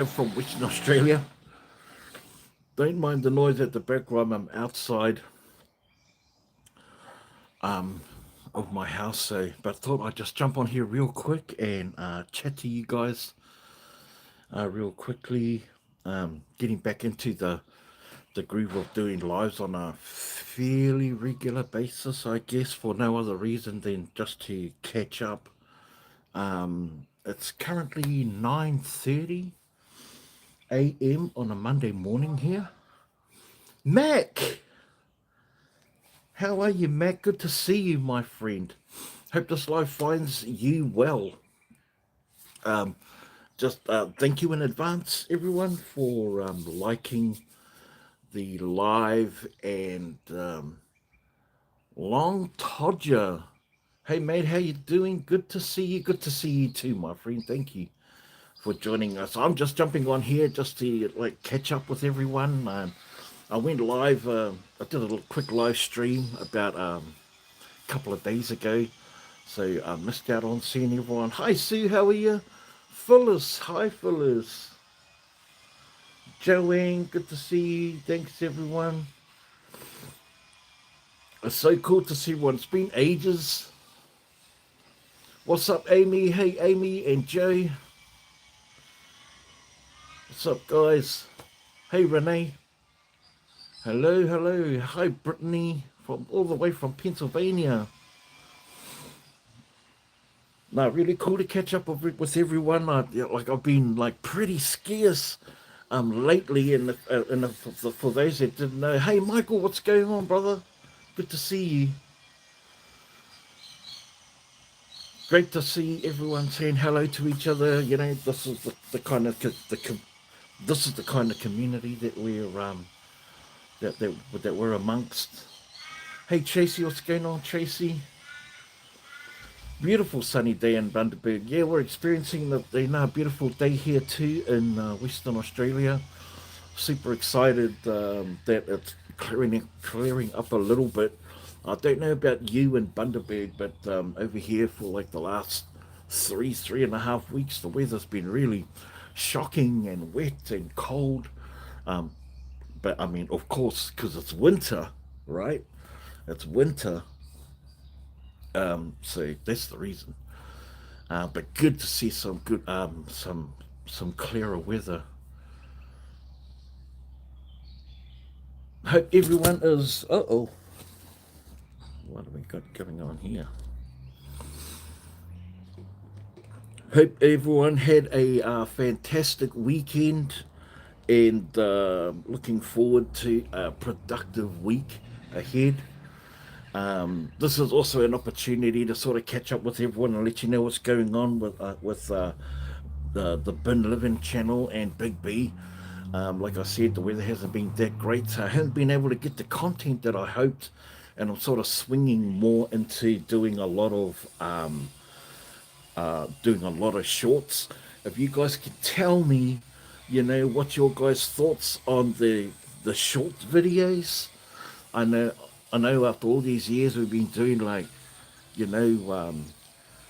from Western Australia. Don't mind the noise at the background. I'm outside of my house, so but thought I'd just jump on here real quick and chat to you guys real quickly. Getting back into the groove of doing lives on a fairly regular basis, I guess, for no other reason than just to catch up. It's currently 9:30 a.m. on a Monday morning here. Mac, how are you, Mac? Good to see you, my friend. Hope this life finds you well. Just thank you in advance, everyone, for liking the live and Long Todger. Hey, mate, how you doing? Good to see you. Good to see you too, my friend. Thank you for joining us. I'm just jumping on here just to like catch up with everyone. I went live. I did a little quick live stream about couple of days ago. So I missed out on seeing everyone. Hi Sue, how are you? Phyllis, hi Phyllis. Joanne, good to see you. Thanks everyone. It's so cool to see everyone. It's been ages. What's up, Amy? Hey Amy and Joe. What's up, guys? Hey Renee. Hello, hello. Hi Brittany from all the way from Pennsylvania. No, really cool to catch up with everyone. I've been like pretty scarce lately, and for those that didn't know, hey Michael, what's going on, brother? Good to see you. Great to see everyone saying hello to each other. You know, this is the kind of this is the kind of community that that we're amongst. Hey Tracy, what's going on, Tracy? Beautiful sunny day in Bundaberg. Yeah, we're experiencing the beautiful day here too in Western Australia. Super excited that it's clearing up a little bit. I don't know about you in Bundaberg, but over here for like the last three and a half weeks, the weather's been really shocking and wet and cold. But I mean, of course, because it's winter, right? It's winter, so that's the reason. But good to see some good some clearer weather. Hope everyone is. Uh oh, what have we got going on here? Hope everyone had a fantastic weekend and looking forward to a productive week ahead. This is also an opportunity to sort of catch up with everyone and let you know what's going on with the Bin Living channel and Big B. Like I said, the weather hasn't been that great, so I haven't been able to get the content that I hoped, and I'm sort of swinging more into doing a lot of shorts. If you guys could tell me, you know, what your guys' thoughts on the short videos. I know I know after all these years we've been doing like, you know,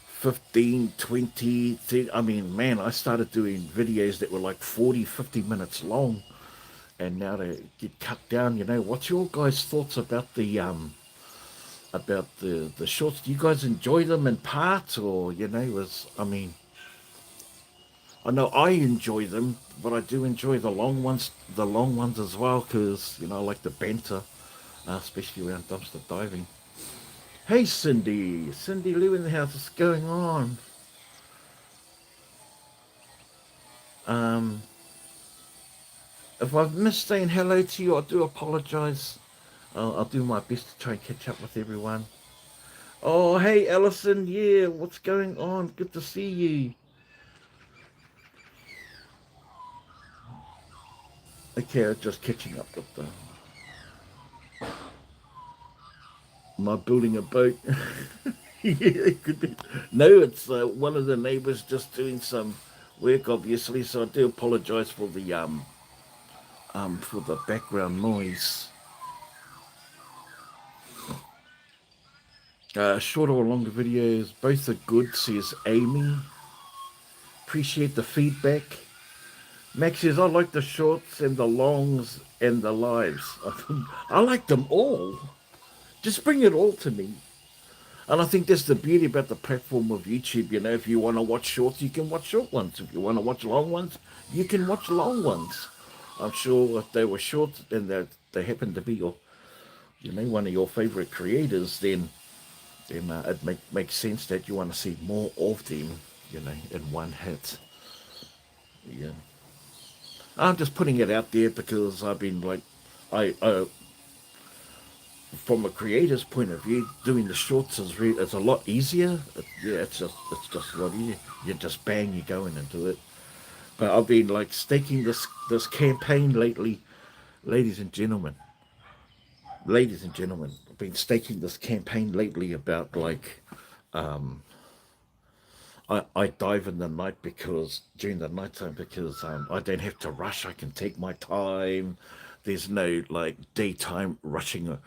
15, 20, 30. I mean, man, I started doing videos that were like 40, 50 minutes long, and now they get cut down. You know, what's your guys' thoughts about the shorts? Do you guys enjoy them in parts, or you know, I mean, I know I enjoy them, but I do enjoy the long ones as well, because you know, I like the banter, especially around dumpster diving. Hey Cindy, Cindy Lou in the house. What's going on? Um, if I've missed saying hello to you, I do apologise. I'll do my best to try and catch up with everyone. Oh, hey Alison, yeah, what's going on? Good to see you. Okay, I'm just catching up with the. Am I building a boat? Yeah, it could be. No, it's one of the neighbours just doing some work, obviously. So I do apologise for the background noise. Shorter or longer videos, both are good, says Amy. Appreciate the feedback. Max says, I like the shorts and the longs and the lives. I like them all. Just bring it all to me. And I think that's the beauty about the platform of YouTube. You know, if you want to watch shorts, you can watch short ones. If you want to watch long ones, you can watch long ones. I'm sure if they were short and they happen to be your, one of your favorite creators, then it makes sense that you want to see more of them, in one hit. Yeah. I'm just putting it out there because I've been like, I from a creator's point of view, doing the shorts it's a lot easier. Yeah, it's just a lot easier. You just bang, you go in and do it. But I've been like staking this campaign lately, ladies and gentlemen. Ladies and gentlemen, I've been staking this campaign lately about like I dive in the night because during the nighttime because I don't have to rush. I can take my time. There's no like daytime rushing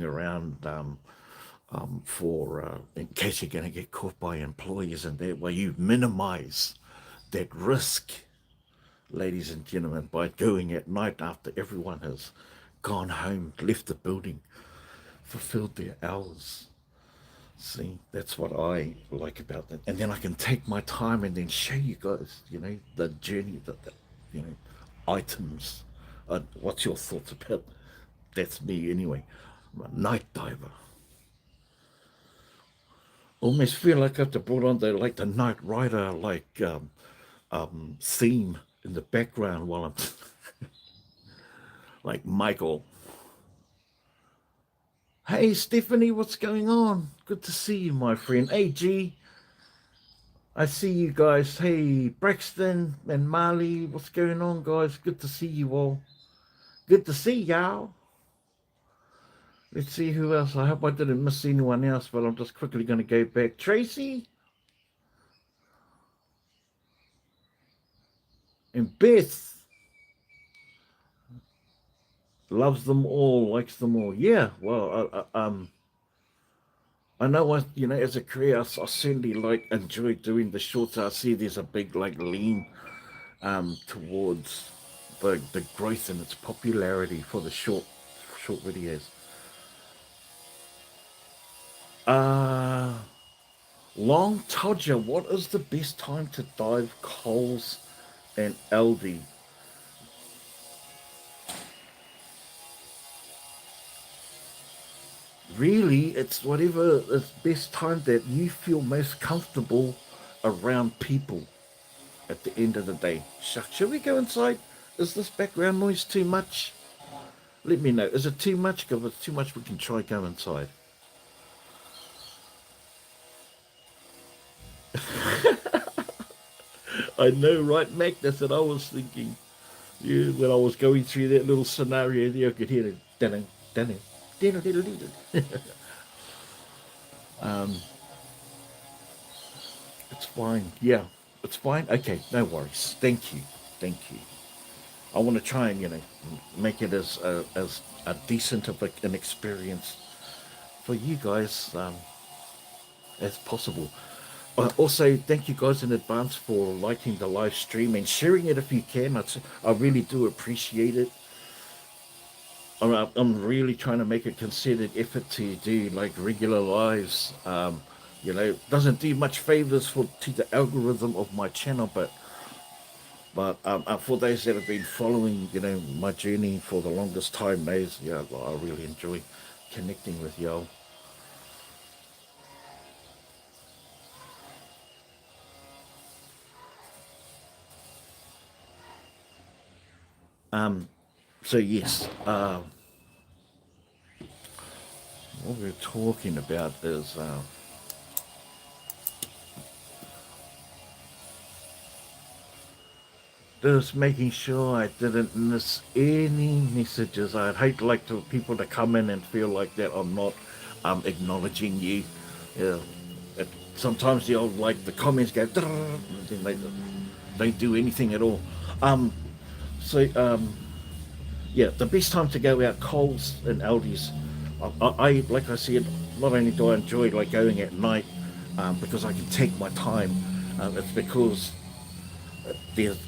around for in case you're going to get caught by employees, and that way you minimize that risk, ladies and gentlemen, by going at night after everyone has gone home, left the building, fulfilled their hours. See, that's what I like about that. And then I can take my time and then show you guys, the journey, items. What's your thoughts about? That's me anyway. I'm a night diver. Almost feel like I have to brought on the Night Rider theme in the background while I'm like Michael. Hey Stephanie, what's going on? Good to see you, my friend. Hey G, I see you guys. Hey Braxton and Marley, what's going on, guys? Good to see you all. Good to see y'all. Let's see who else. I hope I didn't miss anyone else, but I'm just quickly going to go back. Tracy and Beth loves them all, likes them all. Yeah, well, I know. As a career, I certainly enjoy doing the shorts. I see there's a big lean towards the growth and its popularity for the short videos. Uh Long Todger, what is the best time to dive Coles and Aldi? Really, it's whatever is best time that you feel most comfortable around people at the end of the day. Shucks, should we go inside? Is this background noise too much? Let me know. Is it too much? If it's too much, we can try go inside. I know, right, Mac? That's what I was thinking. Yeah, when I was going through that little scenario there, I could hear it. Dun dun dun. It's fine. Yeah, it's fine. Okay, no worries. Thank you. Thank you. I want to try and make it as a decent of an experience for you guys as possible. Also, thank you guys in advance for liking the live stream and sharing it if you can. I really do appreciate it. I'm really trying to make a concerted effort to do like regular lives. Doesn't do much favors to the algorithm of my channel, but for those that have been following, my journey for the longest time, knows, yeah, I really enjoy connecting with y'all. So yes, what we're talking about is just making sure I didn't miss any messages. I'd hate people to come in and feel like that I'm not acknowledging you. Yeah, it, sometimes the comments go, and then they don't do anything at all. So yeah, the best time to go out Coles and Aldi's. I like I said, not only do I enjoy going at night because I can take my time. It's because there's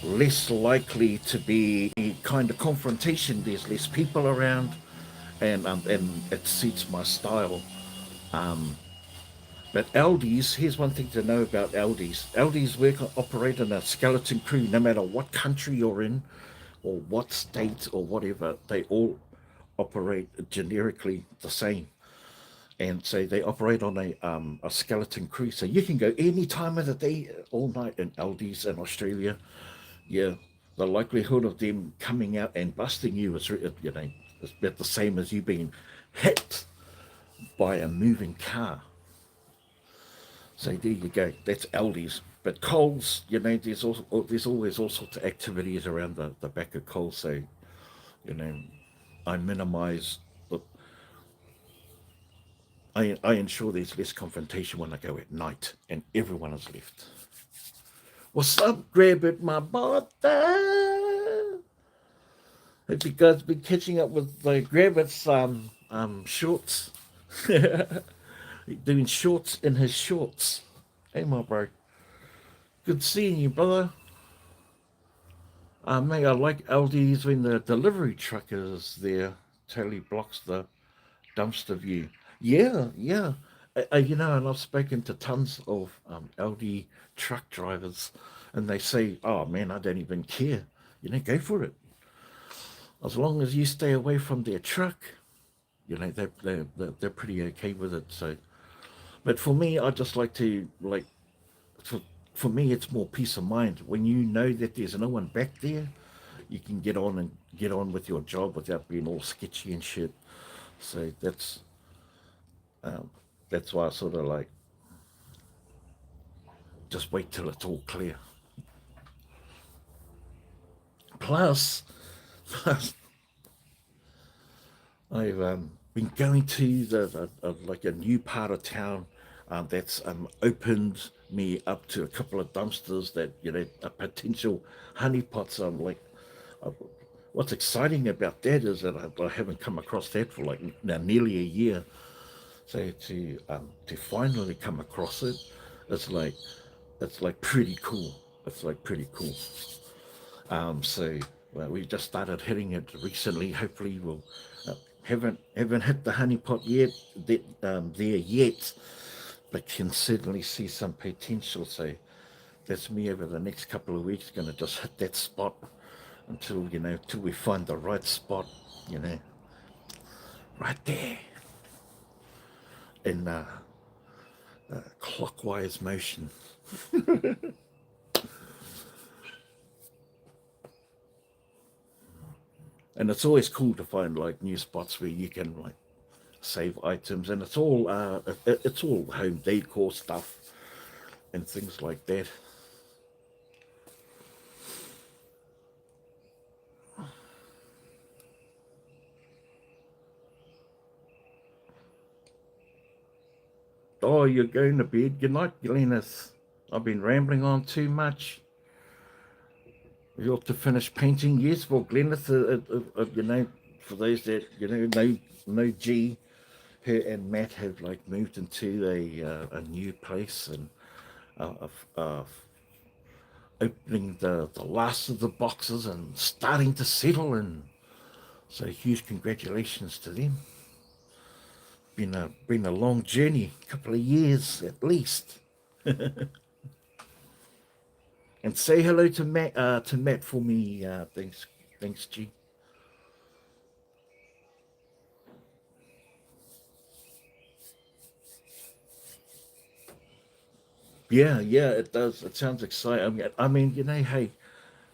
less likely to be kind of confrontation. There's less people around, and it suits my style. But Aldi's, here's one thing to know about Aldi's. Aldi's operate in a skeleton crew, no matter what country you're in, or what state or whatever. They all operate generically the same, and so they operate on a skeleton crew. So you can go any time of the day, all night in Aldi's in Australia. Yeah, the likelihood of them coming out and busting you is, is about the same as you being hit by a moving car. So there you go. That's Aldi's. But Coles, there's always all sorts of activities around the back of Coles. So you know, I minimise. I ensure there's less confrontation when I go at night, and everyone is left. What's up, grab it, my brother? Have you guys been catching up with the Grabbit's shorts? Doing shorts in his shorts. Hey, my bro. Good seeing you, brother. Mate, I like Aldi's when the delivery truck is there. Totally blocks the dumpster view. Yeah, yeah. And I've spoken to tons of Aldi truck drivers, and they say, "Oh man, I don't even care. Go for it. As long as you stay away from their truck, they're pretty okay with it." So, but for me, I just like to for for me, it's more peace of mind when you know that there's no one back there. You can get on with your job without being all sketchy and shit. So um, that's why I sort of like just wait till it's all clear. Plus, plus I've been going to like a new part of town that's opened me up to a couple of dumpsters that are potential honeypots. I'm like, uh, what's exciting about that is that I haven't come across that for like now nearly a year. So to finally come across it, it's like it's like pretty cool. It's like pretty cool. So well, we just started hitting it recently. Hopefully, we'll haven't hit the honeypot yet. There yet, but can certainly see some potential. So that's me over the next couple of weeks. Going to just hit that spot until we find the right spot. You know, right there in clockwise motion. And it's always cool to find like new spots where you can like save items, and it's all home decor stuff and things like that. Oh, you're going to bed. Good night, Glennis. I've been rambling on too much. You ought to finish painting. Yes, well, Glennis, for those that know G, her and Matt have like moved into a new place, and uh, uh, opening the last of the boxes and starting to settle. And so huge congratulations to them. Been a long journey, a couple of years at least. And say hello to Matt for me. Thanks, G. Yeah, yeah, it does. It sounds exciting. I mean, hey,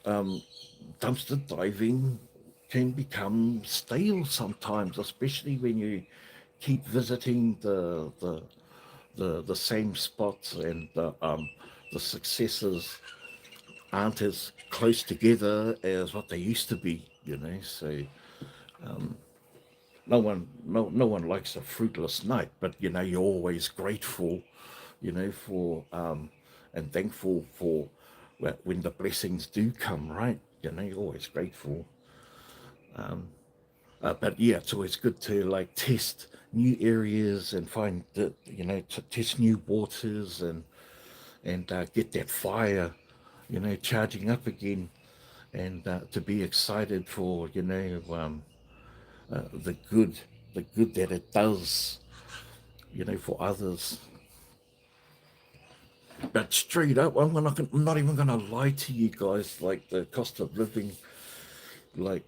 dumpster diving can become stale sometimes, especially when you keep visiting the same spots, and the successes aren't as close together as what they used to be. So no one likes a fruitless night, but you're always grateful, for and thankful for when the blessings do come, right? You're always grateful. But yeah, it's always good to like test new areas and find that to test new waters, and get that fire charging up again, and to be excited for the good, that it does, for others. But straight up, I'm not even gonna lie to you guys. Like the cost of living, like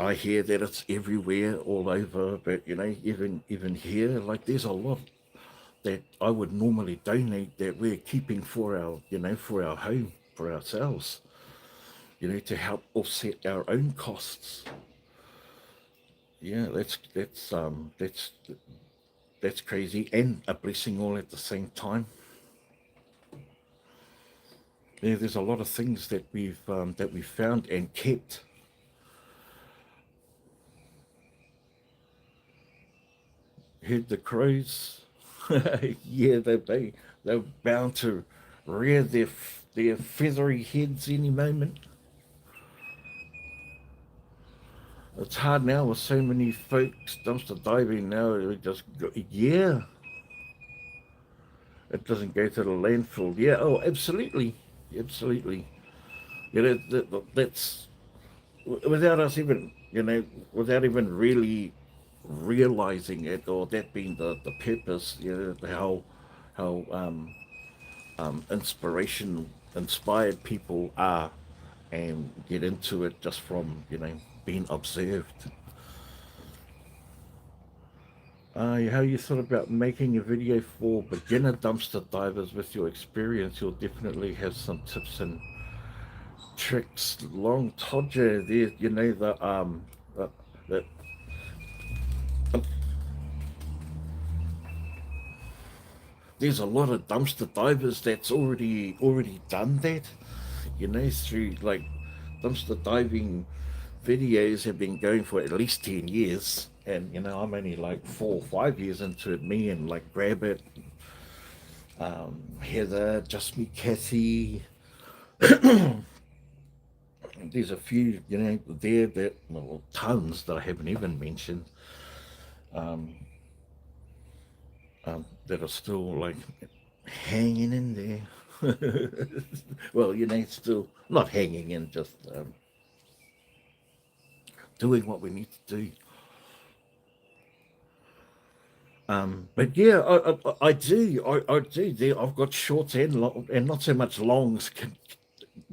I hear that it's everywhere, all over. But even here, like there's a lot that I would normally donate that we're keeping for our, for our home, for ourselves, to help offset our own costs. Yeah, that's crazy and a blessing all at the same time. Yeah, there's a lot of things that we've found and kept. Heard the crows. Yeah, they're bound to rear their feathery heads any moment. It's hard now with so many folks dumpster diving now. Yeah, it doesn't go to the landfill. Yeah, oh, absolutely, absolutely. That's without us even, without even really realizing it, or that being the purpose. How inspired people are, and get into it just from being observed. How you thought about making a video for beginner dumpster divers with your experience? You'll definitely have some tips and tricks. Long Todger, there, uh, the, there's a lot of dumpster divers that's already done that. Through like dumpster diving videos have been going for at least 10 years, and I'm only like 4 or 5 years into it. Me and like Grab It, Heather, Just Me, Kathy. There's a few, there that, well, tons that I haven't even mentioned, that are still like hanging in there. Well, still not hanging in, just doing what we need to do. But yeah, I do, I do. There, I've got shorts and and not so much longs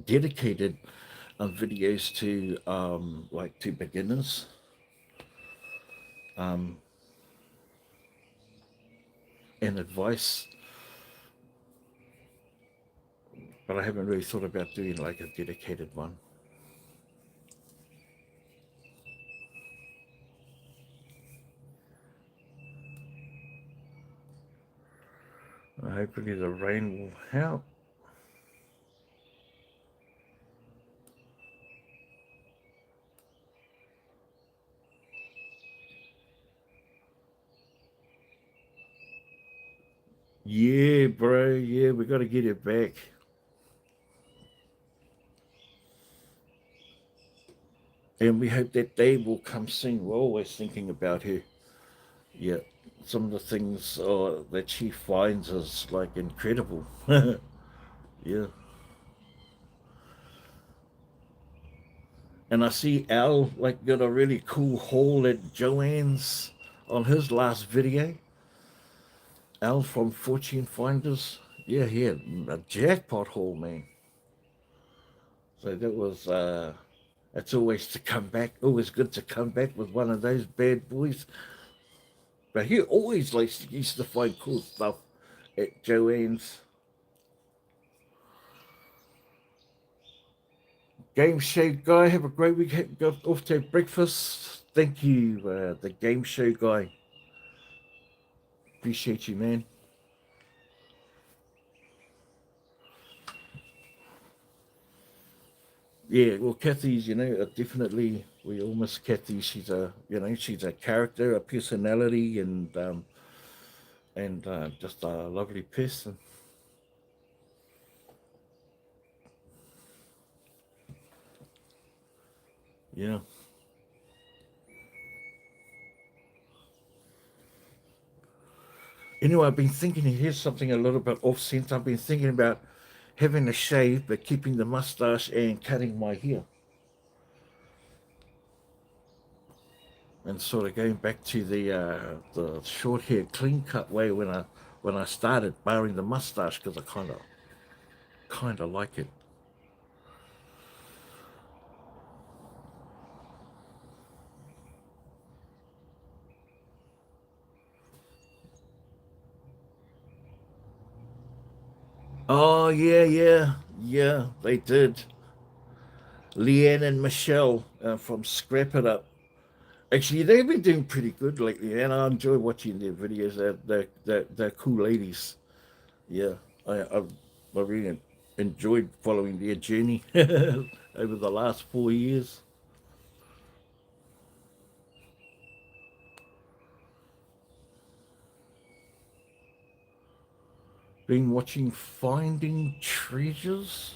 dedicated videos to like to beginners, and advice. But I haven't really thought about doing like a dedicated one. Hopefully the rain will help. Yeah, bro. Yeah, we got to get it back. And we hope that day will come soon. We're always thinking about her. Yeah, some of the things that she finds is like incredible. Yeah. And I see Al like got a really cool haul at Joanne's on his last video. Al from Fortune Finders. Yeah, he had a jackpot haul, man. So that was it's always to come back, always good to come back with one of those bad boys. But he always used to find cool stuff at Joanne's. Game show guy, have a great week. Go off to breakfast. Thank you, the game show guy. Appreciate you, man. Yeah, well, Kathy's, definitely, we all miss Kathy. She's a character, a personality, and just a lovely person. Yeah. Anyway, I've been thinking, here's something a little bit off center. I've been thinking about having a shave but keeping the mustache and cutting my hair. And sort of going back to the short hair clean cut way when I started, barring the mustache because I kind of like it. Oh yeah, yeah, yeah, they did. Leanne and Michelle from Scrap It Up. Actually, they've been doing pretty good lately, and I enjoy watching their videos. They're cool ladies. Yeah, I really enjoyed following their journey over the last 4 years. Been watching Finding Treasures.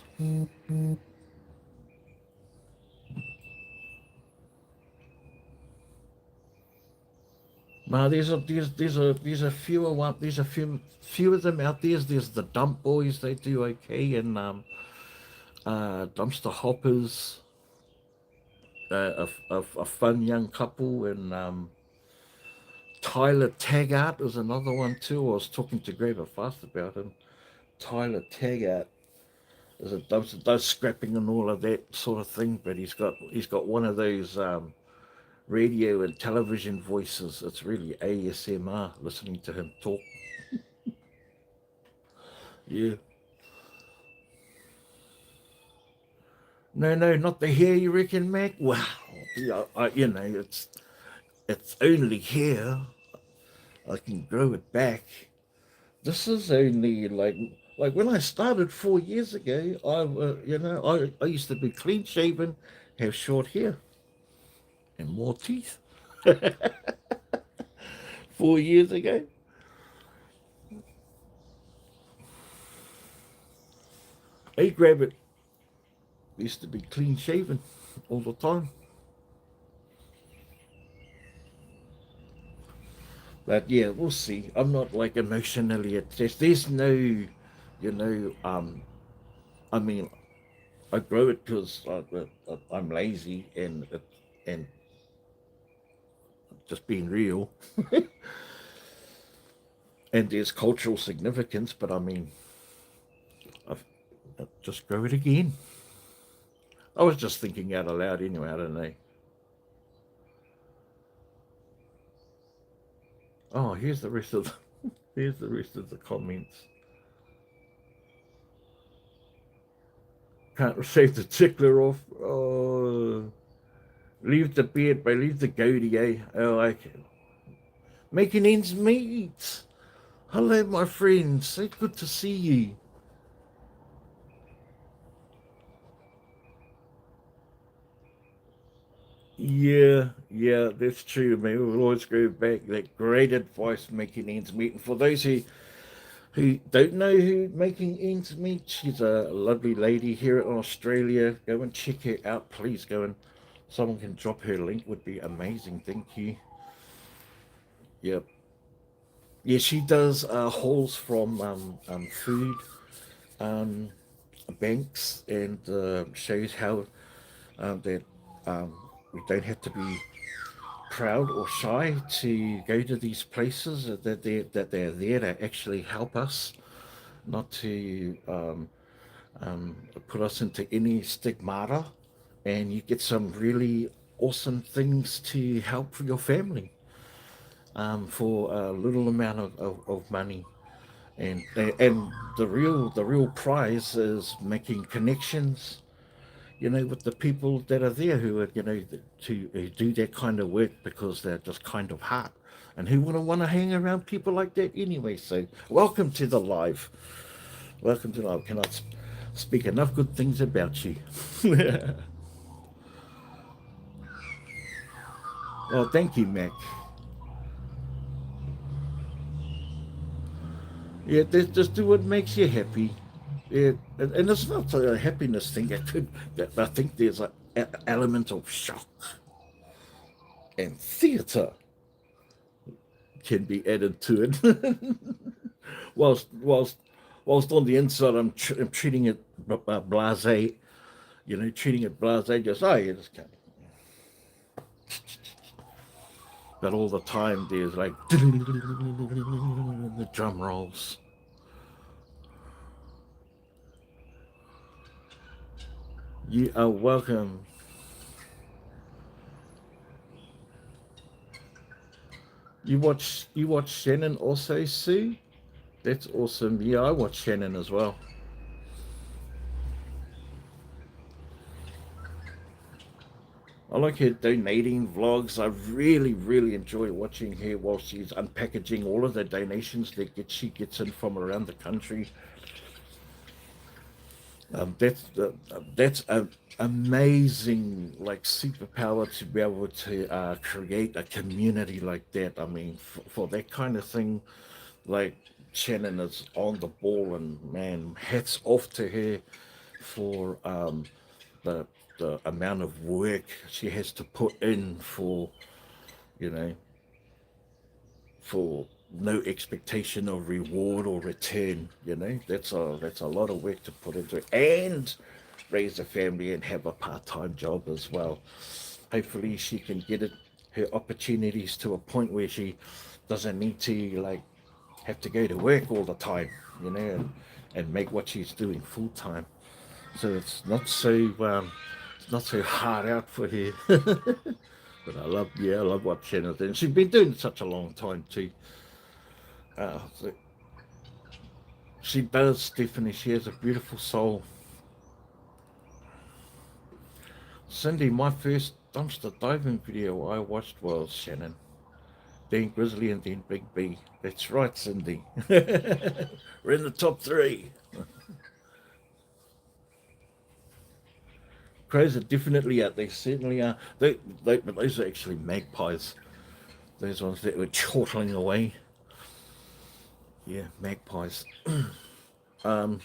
No, there's a few of them out there. There's the Dump Boys, they do okay, and Dumpster Hoppers, a fun young couple, and Tyler Taggart is another one too. I was talking to Graver Fast about him. Tyler Taggart is a does scrapping and all of that sort of thing, but he's got one of those radio and television voices. It's really ASMR listening to him talk. Yeah. No, no, not the hair, you reckon, Mac? Wow. Yeah, it's only hair. I can grow it back. This is only like when I started 4 years ago. I used to be clean shaven, have short hair, and more teeth. 4 years ago. Hey, grab it. Used to be clean shaven all the time. But yeah, we'll see. I'm not like emotionally attached. There's no, I mean, I grow it because I'm lazy and just being real. And there's cultural significance, but I mean, I'll just grow it again. I was just thinking out aloud anyway. I don't know. Oh, here's the rest of the comments. Can't shave the tickler off. Oh, leave the beard, but leave the goatee, eh? Oh, okay. Making ends meet. Hello, my friends. So good to see you. Yeah, yeah, that's true, man. We'll always go back. That great advice, making ends meet. And for those who don't know who Making Ends Meet, she's a lovely lady here in Australia. Go and check her out, please. Go and someone can drop her link would be amazing. Thank you. Yep. Yeah, she does hauls from food um, banks and shows how that we don't have to be proud or shy to go to these places, that they're there to actually help us, not to put us into any stigmata, and you get some really awesome things to help your family for a little amount of money. And the real prize is making connections, with the people that are there who are, to who do that kind of work because they're just kind of hard. And who wouldn't want to hang around people like that anyway? So, welcome to the live. Welcome to the live. Cannot speak enough good things about you. Oh, thank you, Mac. Yeah, just do what makes you happy. Yeah, and it's not a happiness thing. I think there's an element of shock and theatre can be added to it. whilst whilst on the inside I'm treating it blasé, treating it blasé, just, oh, yeah, just can't. But all the time there's like the drum rolls. You are welcome. You watch Shannon also, Sue? That's awesome. Yeah, I watch Shannon as well. I like her donating vlogs. I really, really enjoy watching her while she's unpackaging all of the donations she gets in from around the country. That's an amazing like superpower to be able to create a community like that. I mean, for that kind of thing, like Shannon is on the ball, and man, hats off to her for the the amount of work she has to put in you know for no expectation of reward or return. That's a lot of work to put into it, and raise a family and have a part-time job as well. Hopefully she can get her opportunities to a point where she doesn't need to like have to go to work all the time, and make what she's doing full time. So it's not so hard out for her. But I love what Shannon's doing. She's been doing it such a long time too. So she does, Stephanie. She has a beautiful soul. Cindy, my first dumpster diving video I watched was Shannon, then Grizzly, and then Big B. That's right, Cindy. We're in the top three. Crows are definitely out. They certainly are. But those are actually magpies. Those ones that were chortling away. Yeah, magpies. Um,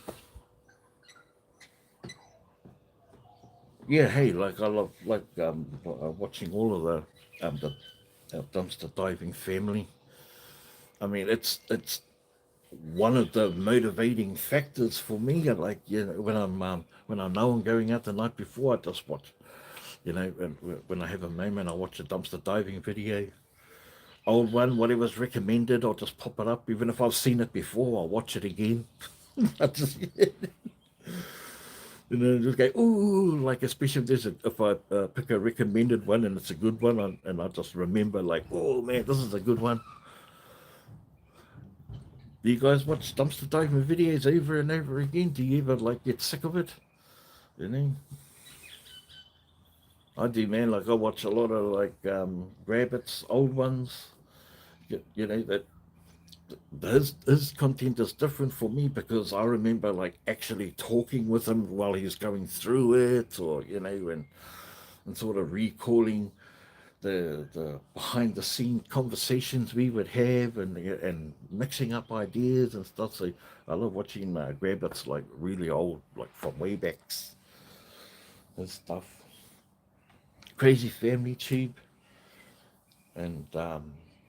yeah, hey, like I love watching all of the dumpster diving family. I mean, it's one of the motivating factors for me. Like, when I know I'm going out the night before, I just watch. And when I have a moment, I watch a dumpster diving video. Old one, whatever's recommended, I'll just pop it up. Even if I've seen it before, I'll watch it again. I just, just go, ooh, like, especially if I pick a recommended one and it's a good one, and I just remember, like, oh man, this is a good one. Do you guys watch dumpster diving videos over and over again? Do you ever like get sick of it? You know, I do, man. Like, I watch a lot of like rabbits, old ones. That his content is different for me because I remember like actually talking with him while he was going through it, or and sort of recalling the behind the scene conversations we would have, and mixing up ideas and stuff. So I love watching rabbits, like really old, like from way backs and stuff. Crazy Family Tube and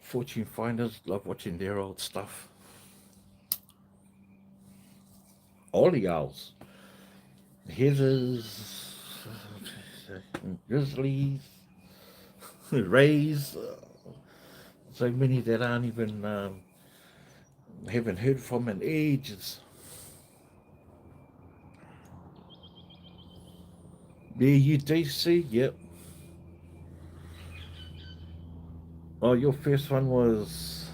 Fortune Finders, love watching their old stuff. Ollie Owls, Heathers, Grizzlies, Rays, so many that aren't even haven't heard from in ages. Yeah, you do see, yep. Oh, your first one was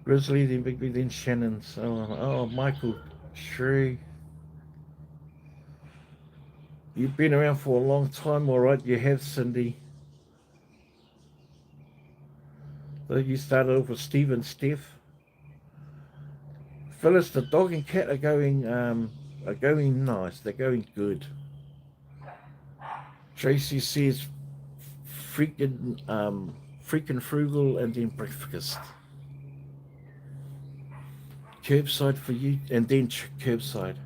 Grizzly, then Bigby, then Shannon. So, Michael Shrew. You've been around for a long time, all right. You have, Cindy. So you started off with Steve and Steph. Phyllis, the dog and cat are going nice. They're going good. Tracy says freaking frugal and then breakfast. Curbside for you, and then curbside.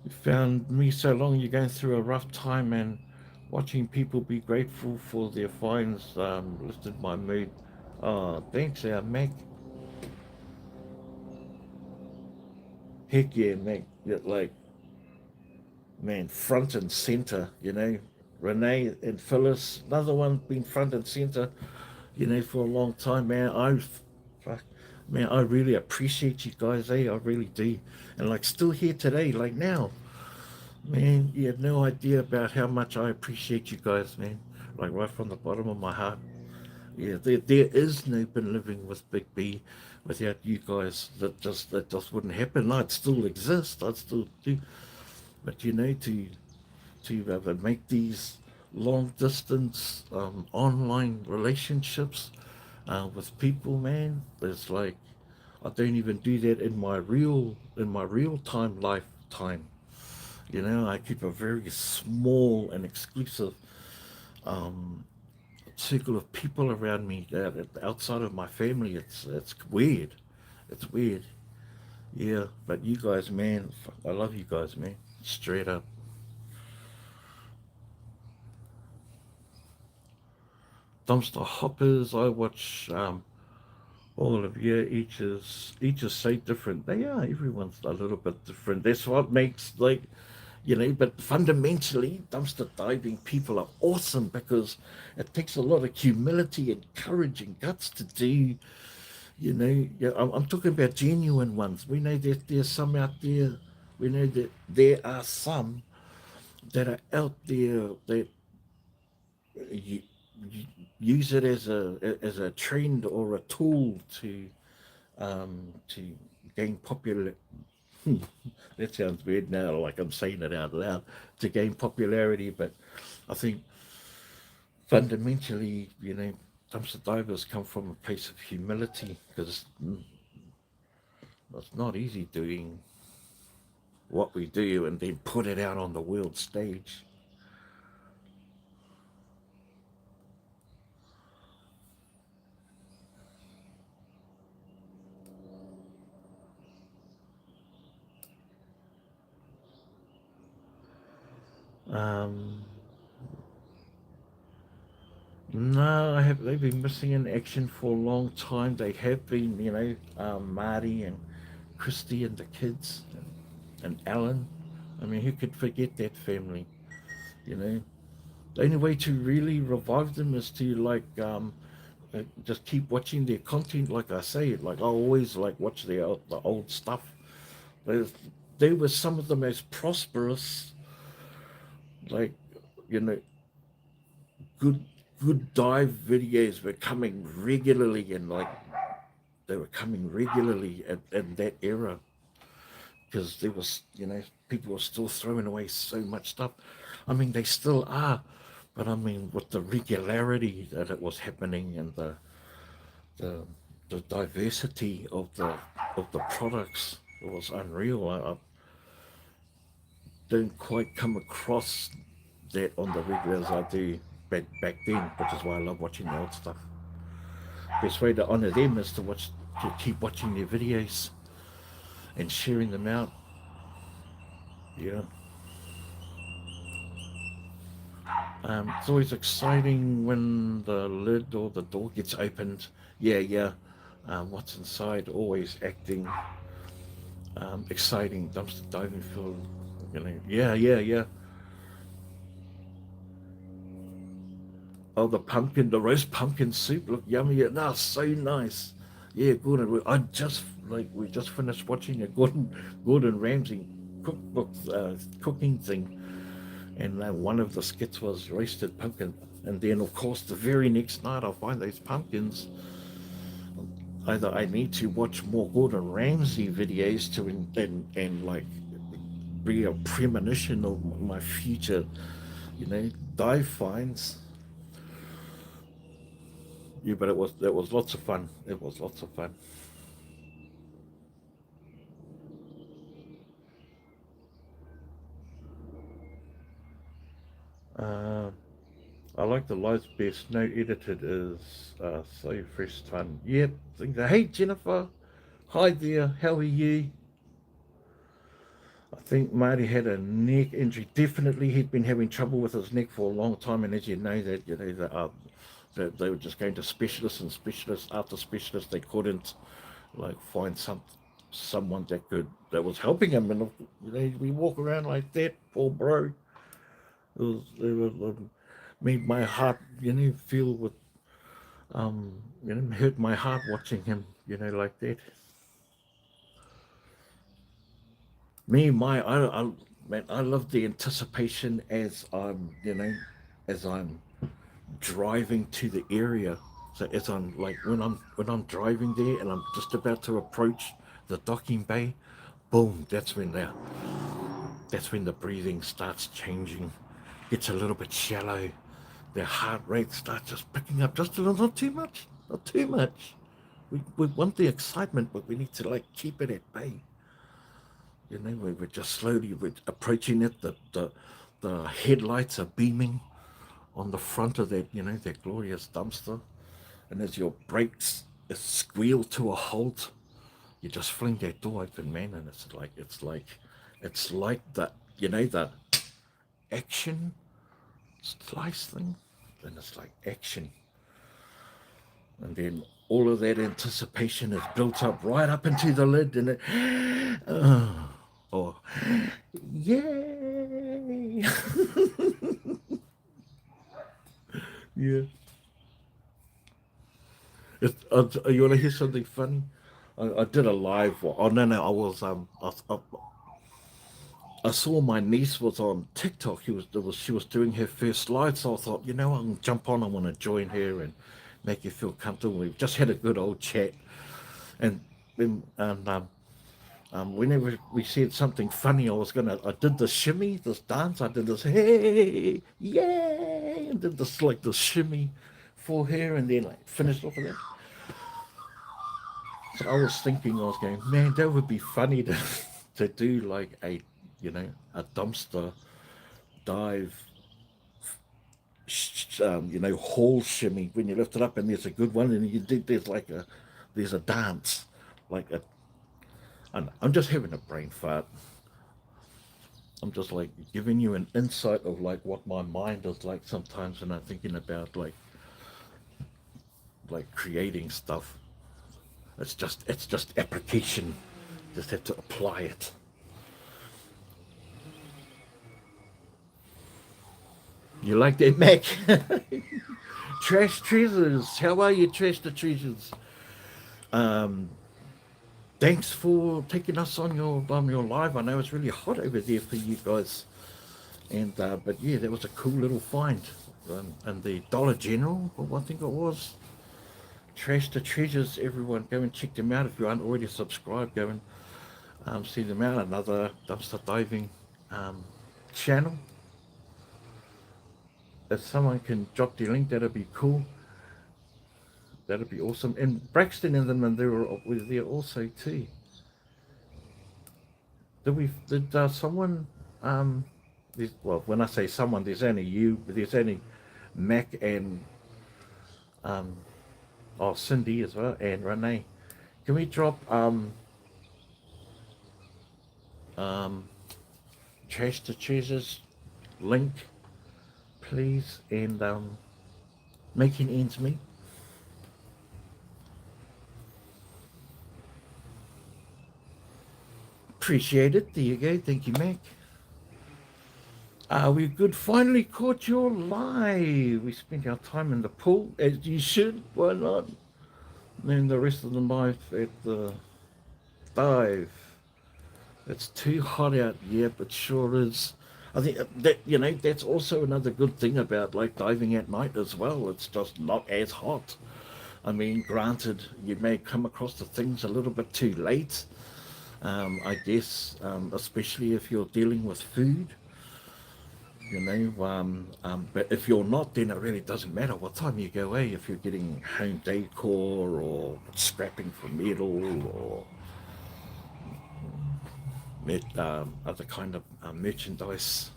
You found me so long. You're going through a rough time, and Watching people be grateful for their finds lifted my mood. Oh, thanks, Mac. Heck yeah, Mac. Yeah, like, man, front and center, Renee and Phyllis, another one been front and center, for a long time, man. Fuck, man, I really appreciate you guys, I really do. And like, still here today, like now, man, you have no idea about how much I appreciate you guys, man. Like, right from the bottom of my heart. Yeah, there is no been living with Big B without you guys. That just wouldn't happen. I'd still exist. I'd still do. But to make these long distance online relationships with people, man, it's like I don't even do that in my real time lifetime. I keep a very small and exclusive um, circle of people around me that outside of my family. It's weird. It's weird. Yeah, but you guys, man, I love you guys, man. Straight up. Dumpster hoppers. I watch all of you. Each is so different. They are. Everyone's a little bit different. That's what makes but fundamentally, dumpster diving people are awesome because it takes a lot of humility and courage and guts to do. Yeah, I'm talking about genuine ones. We know that there's some out there. We know that there are some that are out there that you, you use it as a trend or a tool to gain popular. That sounds weird now, like I'm saying it out loud, to gain popularity. But I think fundamentally, dumpster divers come from a place of humility because it's not easy doing what we do and then put it out on the world stage. Um, no, they've been missing in action for a long time. They have been, Marty and Christy and the kids and Alan. I mean, who could forget that family? You know, the only way to really revive them is to just keep watching their content. Like I say, like I always like watch the old stuff. There's, they were some of the most prosperous, like you know, good good dive videos were coming regularly, and like they were coming regularly in that era because there was people were still throwing away so much stuff. I mean, they still are, but I mean, with the regularity that it was happening and the the diversity of the products, it was unreal. I don't quite come across that on the regular as I do back then, which is why I love watching the old stuff. Best way to honor them is to keep watching their videos and sharing them out. Yeah. It's always exciting when the lid or the door gets opened. Yeah, yeah. What's inside? Always acting. Exciting dumpster diving film. Yeah, yeah, yeah. Oh, the roast pumpkin soup look yummy. Yeah, no, so nice. Yeah, Gordon. We just finished watching a Gordon Ramsay cookbook cooking thing, and one of the skits was roasted pumpkin. And then, of course, the very next night, I'll find those pumpkins. Either I need to watch more Gordon Ramsay videos to and like be a premonition of my future, dive finds. Yeah, but it was lots of fun. It was lots of fun. Uh, I like the lives best. No edited is so fresh fun. Yep. Hey Jennifer. Hi there. How are you? I think Marty had a neck injury. Definitely, he'd been having trouble with his neck for a long time, and as you know, that they were just going to specialists and specialists after specialists. They couldn't like find someone that was helping him, and we walk around like that, poor bro. It made my heart, feel with hurt my heart watching him, like that. Man, I love the anticipation as I'm driving to the area. So as I'm like when I'm driving there and I'm just about to approach the docking bay, boom, that's when the breathing starts changing, gets a little bit shallow, their heart rate starts just picking up just a little, not too much, not too much. We want the excitement, but we need to like keep it at bay. We're just slowly we're approaching it. The headlights are beaming on the front of that glorious dumpster, and as your brakes squeal to a halt, you just fling that door open, man, and it's like the action slice thing, and it's like action, and then all of that anticipation is built up right up into the lid, and it, oh, yay, yeah. You want to hear something funny? I did a live. Oh no, I was I saw my niece was on TikTok. She was doing her first live, so I thought, I can jump on. I want to join her and make you feel comfortable. We've just had a good old chat, and whenever we said something funny, I did the shimmy, this dance. I did this, hey, yay, and did this like the shimmy for her, and then like finished off with that. So I was thinking, I was going, man, that would be funny to to do like a dumpster dive, hall shimmy when you lift it up, and there's a good one, and there's a dance, like a. I'm just having a brain fart. I'm just like giving you an insight of like what my mind is like sometimes when I'm thinking about like creating stuff. It's just application. Just have to apply it. You like that, Mac? Trash treasures. How are you, trash the treasures? Um, Thanks for taking us on your live. I know it's really hot over there for you guys, and but yeah, that was a cool little find. And the Dollar General, or I think it was. Trash the treasures. Everyone, go and check them out if you aren't already subscribed. Go and see them out. Another dumpster diving um, channel. If someone can drop the link, that'd be cool. That'd be awesome. And Braxton and them, and they were there also too. Did someone well, when I say someone, there's only you, there's only Mac and um Cindy as well, and Renee. Can we drop um Trash to Treasures link, please, and making ends meet? Appreciate it. There you go. Thank you, Mac. We good. Finally caught your live. We spent our time in the pool, as you should. Why not? And the rest of the night at the dive. It's too hot out. Yep, it sure is. I think that's also another good thing about like diving at night as well. It's just not as hot. I mean, granted, you may come across the things a little bit too late. I guess, especially if you're dealing with food. But if you're not, then it really doesn't matter what time you go away. If you're getting home decor or scrapping for metal or other kind of merchandise.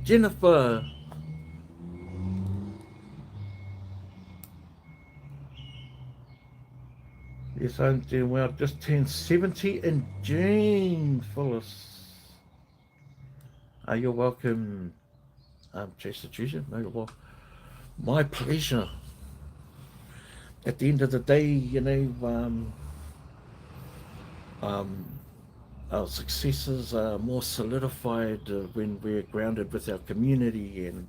Jennifer, Yes, I'm doing well. Just turned 70 in June, Phyllis. You're welcome, Chase the Treasure. No, you're welcome. My pleasure. At the end of the day, um, our successes are more solidified when we're grounded with our community and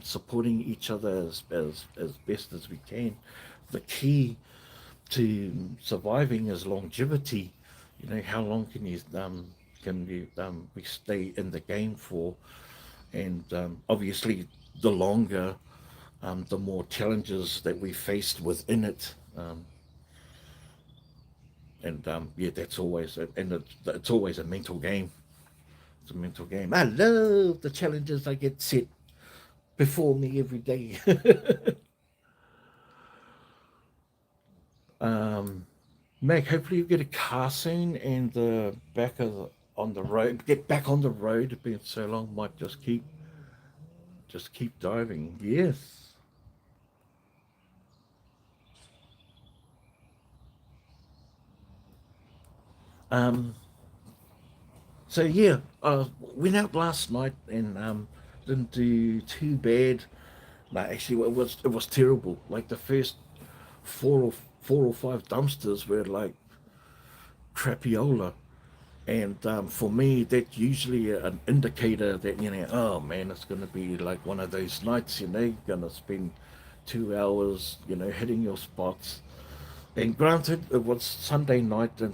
supporting each other as best as we can. The key to surviving is longevity. How long can we stay in the game for? And obviously, the longer, the more challenges that we faced within it. And yeah, that's always and it's always a mental game. It's a mental game. I love the challenges I get set before me every day. um, Meg, hopefully you get a car soon and the back of on the road. Get back on the road. It's been so long. Might just keep driving. Yes. Um. So yeah, went out last night and didn't do too bad. No, actually, it was terrible. Like the first four or five dumpsters were like crapiola. And for me, that's usually an indicator that, oh man, it's going to be like one of those nights, going to spend 2 hours, hitting your spots. And granted, it was Sunday night, and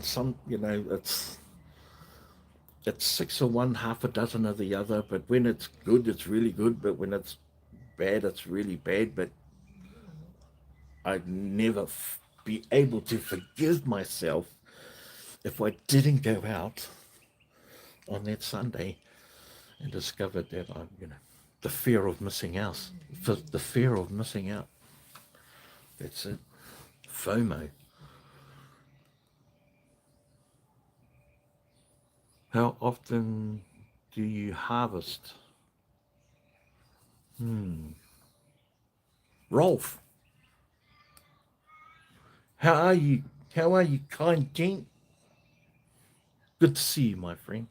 it's six of one, half a dozen of the other. But when it's good, it's really good. But when it's bad, it's really bad. But I'd never be able to forgive myself if I didn't go out on that Sunday and discovered that the fear of missing out. The fear of missing out. That's it. FOMO. How often do you harvest? Rolf, how are you? How are you, kind gent? Good to see you, my friend.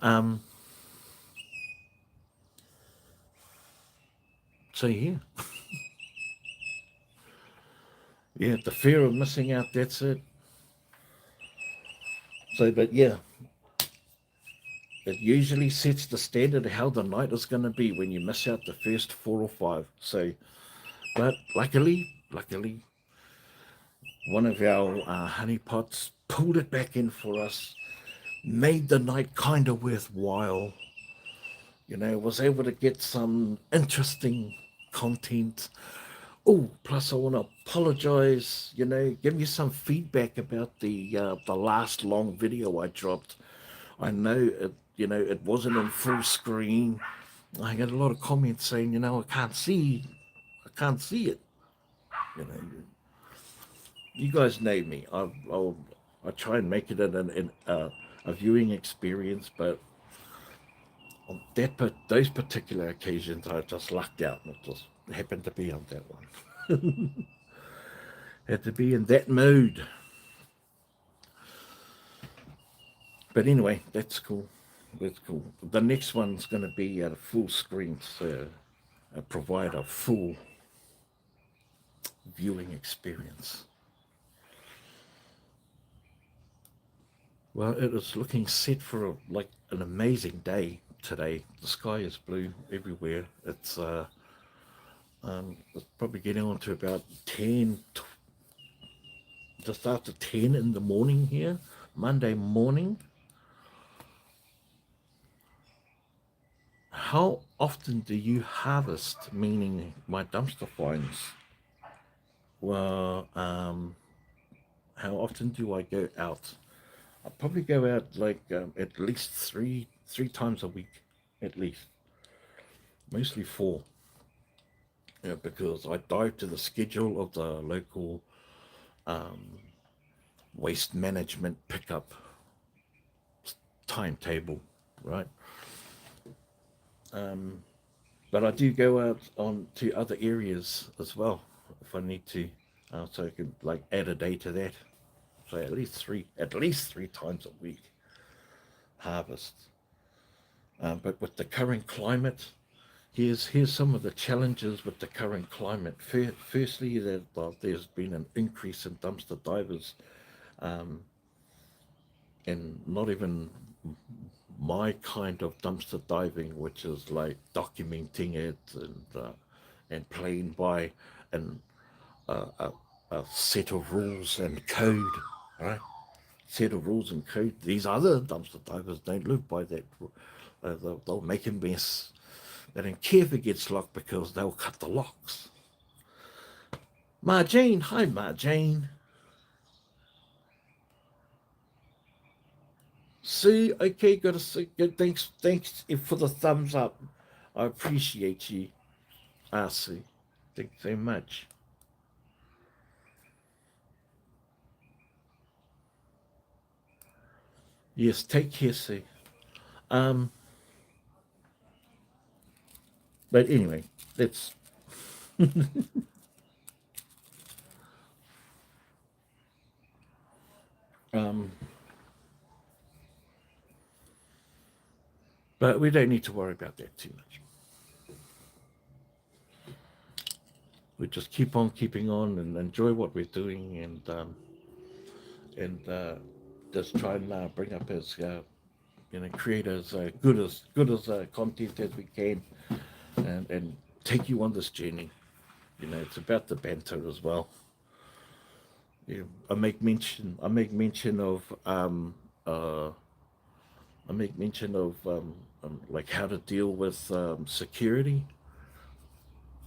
Um, so yeah, yeah, the fear of missing out. That's it. So, but yeah, it usually sets the standard of how the night is going to be when you miss out the first four or five. So, but luckily, one of our honeypots pulled it back in for us, made the night kind of worthwhile. Was able to get some interesting content. Oh, plus I want to apologize. Give me some feedback about the last long video I dropped. I know it. It wasn't in full screen. I got a lot of comments saying, I can't see it. You know, you guys know me. I try and make it a viewing experience, but on those particular occasions, I just lucked out. It just happened to be on that one. Had to be in that mood. But anyway, that's cool. That's cool. The next one's going to be at a full screen, so provide a full viewing experience. Well, it is looking set for like an amazing day today. The sky is blue everywhere. It's probably getting on to about 10, just after 10 in the morning here, Monday morning. How often do you harvest? Meaning my dumpster finds. Well, how often do I go out? I probably go out like at least three times a week, at least. Mostly four, because I dive to the schedule of the local waste management pickup timetable, right? But I do go out on to other areas as well if I need to, so I could like add a day to that. So at least three times a week harvest. But with the current climate, here's some of the challenges with the current climate. Firstly, that there's been an increase in dumpster divers, um, and not even my kind of dumpster diving, which is like documenting it and playing by an a, a set of rules and code, right? Set of rules and code. These other dumpster divers don't live by that. They'll make a mess. They don't care if it gets locked because they'll cut the locks. Marjane, hi Marjane. See, okay, gotta say, good. Thanks for the thumbs up. I appreciate you, Sue. Thanks so much. Yes, take care, Sue. Um, but anyway, let's. Um, but we don't need to worry about that too much. We just keep on keeping on and enjoy what we're doing, and just try and bring up as create as good as content as we can, and take you on this journey. It's about the banter as well. Yeah, uh, I make mention of like how to deal with security,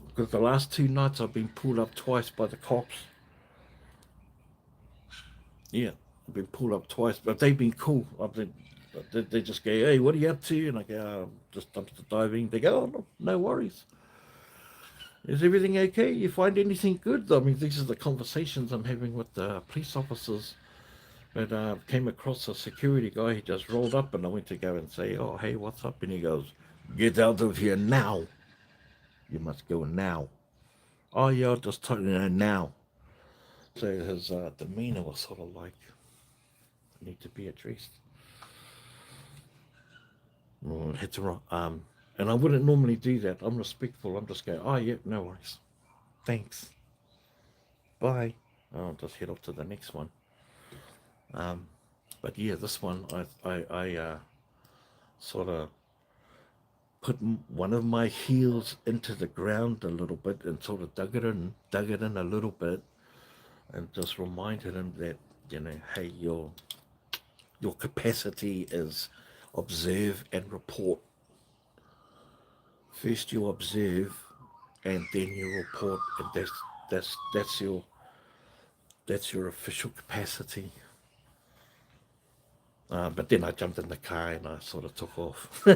because the last 2 nights I've been pulled up twice by the cops. Yeah, I've been pulled up twice, but they've been cool. They just go, "Hey, what are you up to?" And I go, "Just dumpster diving." They go, "Oh, no, no worries. Is everything okay? You find anything good?" I mean, these are the conversations I'm having with the police officers. But came across a security guy. He just rolled up, and I went to go and say, "Oh, hey, what's up?" And he goes, "Get out of here now. You must go now." "Oh, yeah, I'll just tell you now." So his demeanor was sort of like, need to be addressed. Hit the and I wouldn't normally do that. I'm respectful. I'm just going, "Oh, yeah, no worries. Thanks. Bye." I'll just head off to the next one. Um, but yeah, this one, I sort of put one of my heels into the ground a little bit and sort of dug it in a little bit, and just reminded him that, hey, your capacity is observe and report. First you observe, and then you report, and that's your official capacity. But then I jumped in the car and I sort of took off. I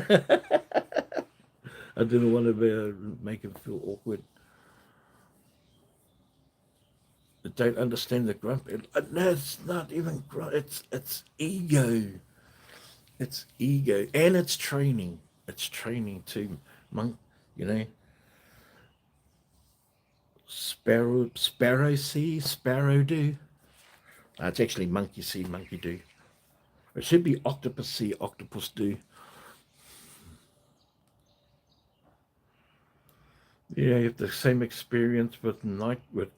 didn't want to make him feel awkward. I don't understand the grump. No, it's not even grump. It's ego. It's ego, and it's training. It's training too. Monk, you know, sparrow see, sparrow do. It's actually monkey see, monkey do. It should be octopus see, octopus do. Yeah, you have the same experience with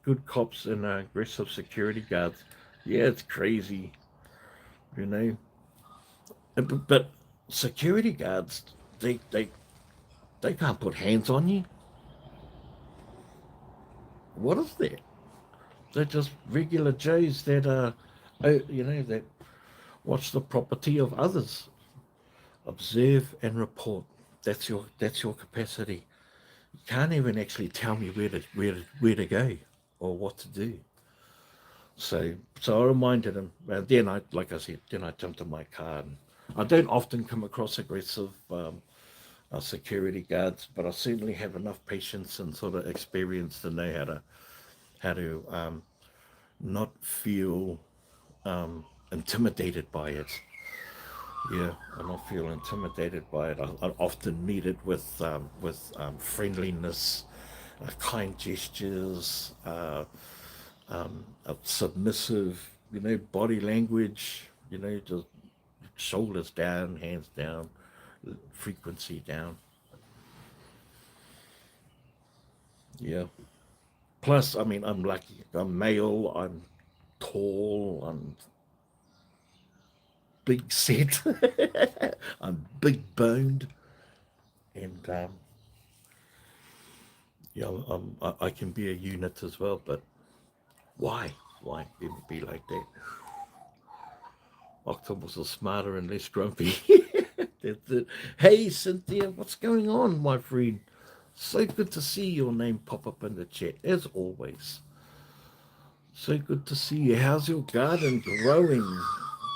good cops and aggressive security guards. Yeah, it's crazy, you know. But security guards, they they they can't put hands on you. What is that? They're just regular Joes that that watch the property of others, observe and report. That's your capacity. You can't even actually tell me where to go or what to do. So I reminded him, and then like I said, then I jumped in my car. And I don't often come across aggressive security guards, but I certainly have enough patience and sort of experience to know how to not feel intimidated by it. Yeah, I don't feel intimidated by it. I often meet it with friendliness kind gestures, submissive, body language, just shoulders down, hands down, frequency down. Yeah. Plus, I mean, I'm lucky. I'm male. I'm tall. I'm big set. I'm big boned, and yeah, I can be a unit as well. But why? Why let it be like that? Octopus is smarter and less grumpy. That's it. Hey, Cynthia, what's going on, my friend? So good to see your name pop up in the chat, as always. So good to see you. How's your garden growing?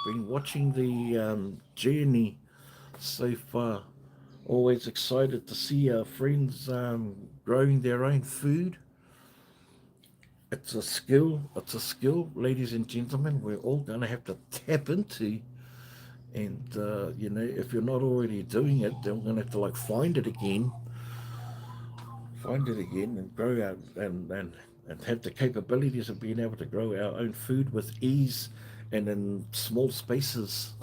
Been watching the journey so far. Always excited to see our friends growing their own food. It's a skill. It's a skill, ladies and gentlemen. We're all going to have to tap into. And if you're not already doing it, then we're going to have to like find it again, and grow out and have the capabilities of being able to grow our own food with ease and in small spaces.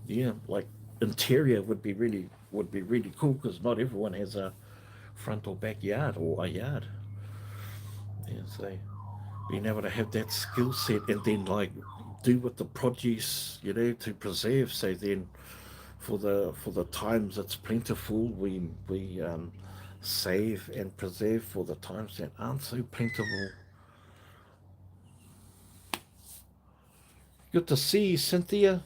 Yeah, like interior would be really cool because not everyone has a front or backyard or a yard. Yeah, so being able to have that skill set and then like do with the produce, to preserve. So then for the times it's plentiful, we save and preserve for the times that aren't so plentiful. Good to see you, Cynthia.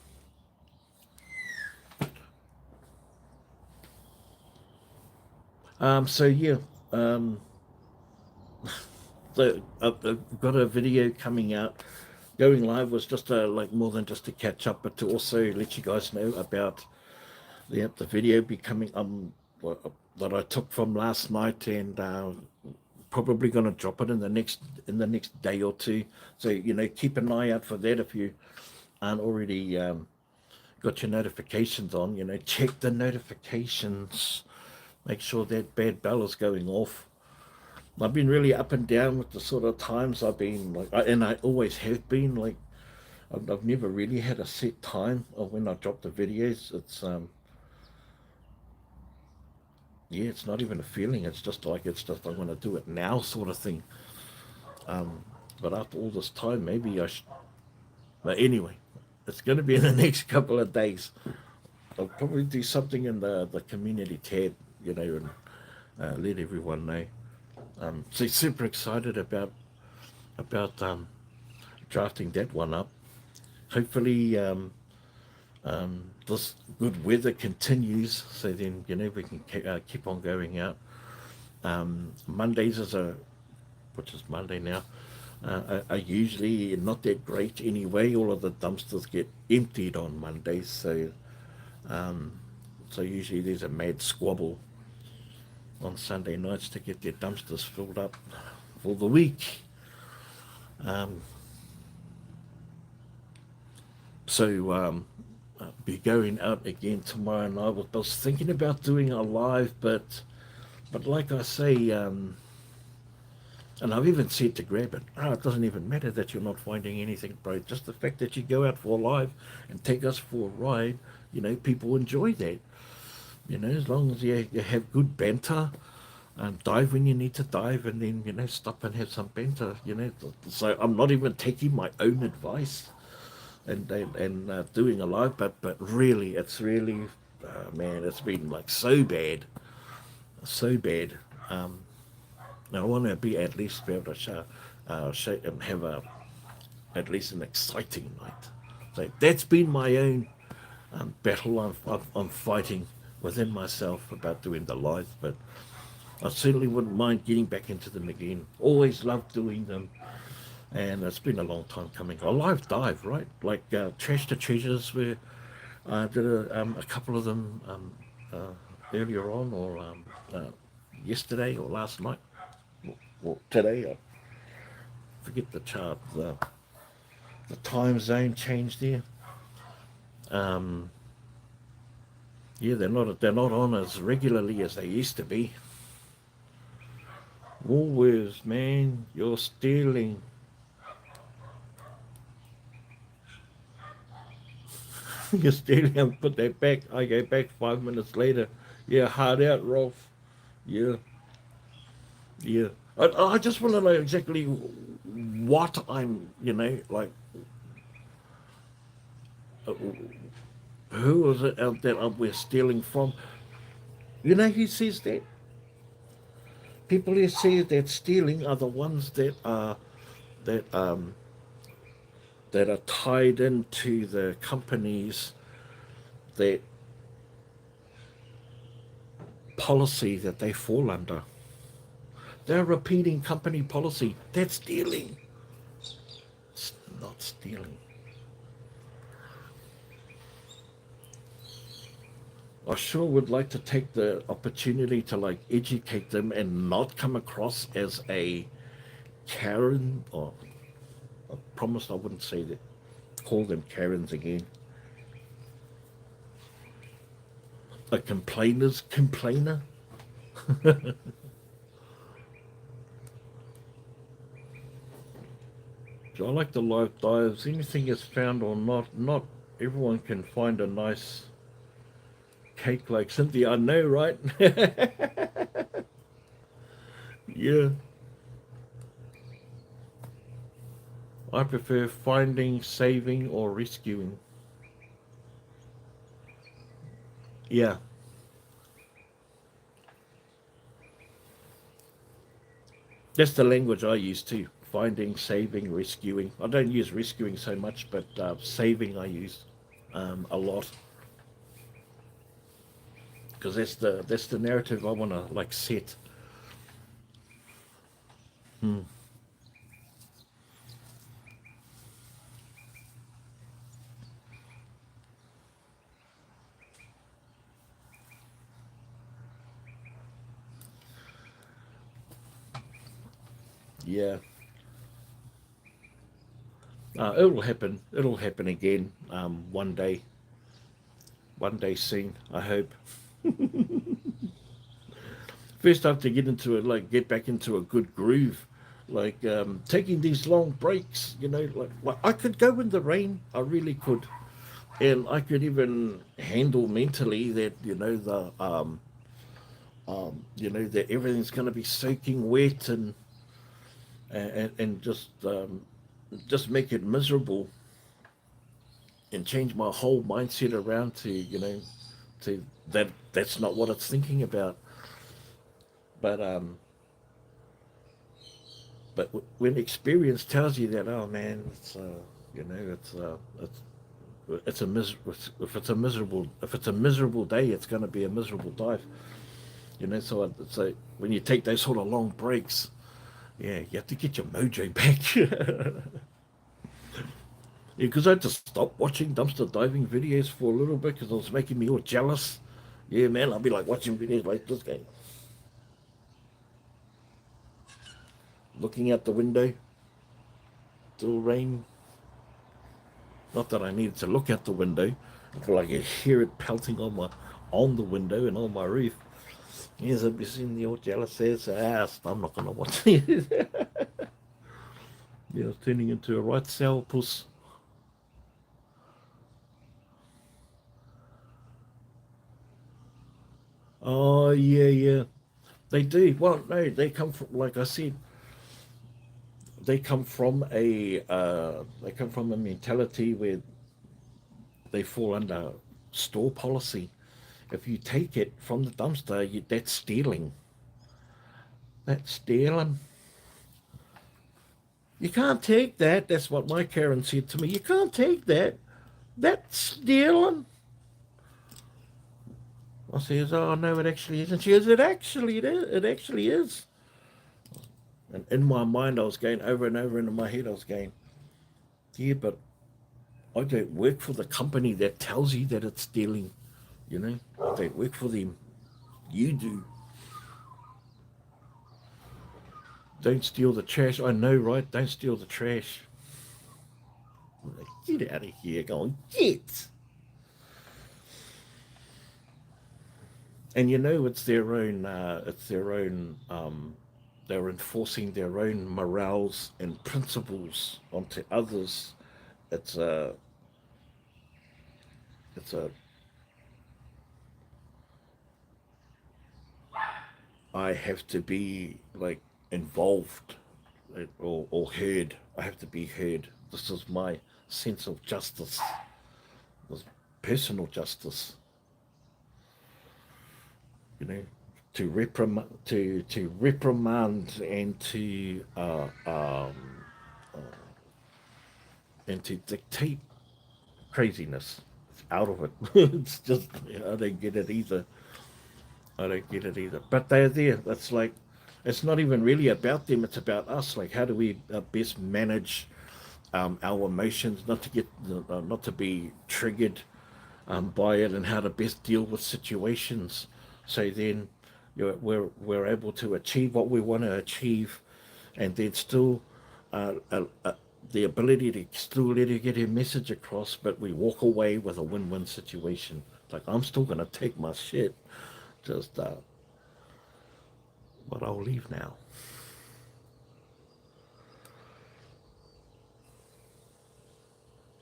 So yeah, um, I've got a video coming out. Going live was just like more than just to catch up, but to also let you guys know about the video becoming that I took from last night, and probably going to drop it in the next day or two. So keep an eye out for that if you aren't already got your notifications on. Check the notifications. Make sure that bad bell is going off. I've been really up and down with the sort of times I've been like, and I always have been like. I've never really had a set time of when I drop the videos. Yeah, it's not even a feeling. It's just I want to do it now, sort of thing. But after all this time, maybe I should. But anyway, it's going to be in the next couple of days. I'll probably do something in the community tab, and let everyone know. So super excited about drafting that one up. Hopefully, this good weather continues, so then we can keep on going out. Mondays which is Monday now, are usually not that great anyway. All of the dumpsters get emptied on Mondays, so usually there's a mad squabble on Sunday nights to get their dumpsters filled up for the week. Um, so I'll be going out again tomorrow night. I was thinking about doing a live, but like I say, and I've even said to grab it, it doesn't even matter that you're not finding anything, bro. Just the fact that you go out for a live and take us for a ride, people enjoy that. As long as you have good banter, dive when you need to dive, and then, stop and have some banter. So I'm not even taking my own advice and doing a live, but really, it's really, man, it's been like so bad, so bad. Um, Now I want to be at least be able to show and have at least an exciting night. So that's been my own battle I'm fighting within myself about doing the live, but I certainly wouldn't mind getting back into them again. Always loved doing them, and it's been a long time coming. A live dive, right? Like Trash to Treasures, where I did a couple of them earlier on, or yesterday, or last night, or today. I forget the chart. The time zone changed there. Um, yeah, they're not on as regularly as they used to be. Always, man, you're stealing. You're stealing. And put that back. I go back 5 minutes later. Yeah, hard out, Rolf. Yeah, yeah. I just want to know exactly what I'm, like, uh, who is it out that we're stealing from? You know who says that? People who say that stealing are the ones that um that are tied into the companies that policy that they fall under. They're repeating company policy. That's stealing. It's not stealing. I sure would like to take the opportunity to like educate them and not come across as a Karen. Or I promised I wouldn't say that. Call them Karens again. A complainer's complainer. So I like the live dives. Anything is found or not everyone can find a nice cake like Cynthia. I know, right? Yeah. I prefer finding, saving, or rescuing. Yeah. That's the language I use too. Finding, saving, rescuing. I don't use rescuing so much, but saving I use a lot because that's the narrative I want to like set. Hmm. Yeah. It'll happen. It'll happen again one day soon. I hope. First, I have to get into it, like get back into a good groove, like taking these long breaks. Like I could go in the rain. I really could, and I could even handle mentally that that everything's going to be soaking wet and just make it miserable and change my whole mindset around to that's not what it's thinking about. But when experience tells you that, oh man, you know it's a if it's a miserable day, it's going to be a miserable dive. So when you take those sort of long breaks, yeah, you have to get your mojo back. Yeah, because I had to stop watching dumpster diving videos for a little bit because it was making me all jealous. Yeah, man, I'll be like watching videos like this guy, looking out the window, still rain. Not that I needed to look out the window, but I could hear it pelting on the window and on my roof. Yes, I'd be seeing the old jealous says, I'm not gonna watch it. Yeah, it's turning into a right sourpuss. Oh yeah, yeah. They do. Well, no, they come from, like I said, they come from a mentality where they fall under store policy. If you take it from the dumpster, that's stealing. That's stealing. You can't take that. That's what my Karen said to me. You can't take that. That's stealing. I says, oh no, it actually isn't. She goes, it is. It actually is. And in my mind, I was going over and over, and in my head, I was going, yeah, but I don't work for the company that tells you that it's stealing. I don't work for them. You do. Don't steal the trash. I know, right? Don't steal the trash. Like, get out of here. Going, get. And it's their own they're enforcing their own morals and principles onto others. It's a it's a I have to be like involved or heard. I have to be heard. This is my sense of justice, this personal justice. You know, to reprimand and to dictate craziness. It's out of it. It's just I don't get it either. I don't get it either. But they're there. It's like it's not even really about them. It's about us. Like how do we best manage our emotions, not to get not to be triggered by it, and how to best deal with situations. So then we're able to achieve what we want to achieve, and then still the ability to still let her get her message across, but we walk away with a win-win situation. Like I'm still gonna take my shit, just but I'll leave now.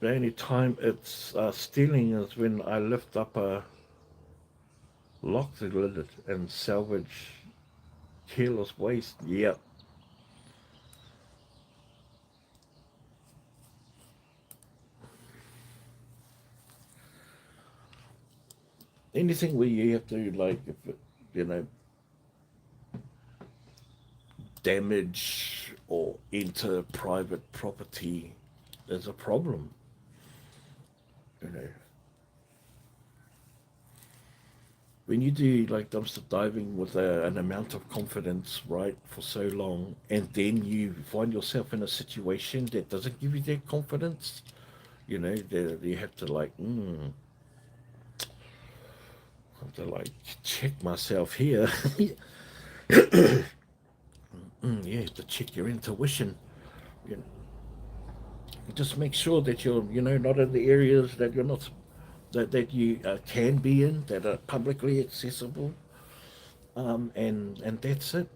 The only time it's stealing is when I lift up a lock the lid and salvage careless waste. Yep. Anything where you have to like, if it, you know, damage or enter private property, there's a problem. You know, when you do like dumpster diving with an amount of confidence, right, for so long, and then you find yourself in a situation that doesn't give you that confidence, you know, that you have to like, have to like check myself here. You have to check your intuition. You know, just make sure that you're, you know, not in the areas that you're not, that you can be in, that are publicly accessible, and that's it.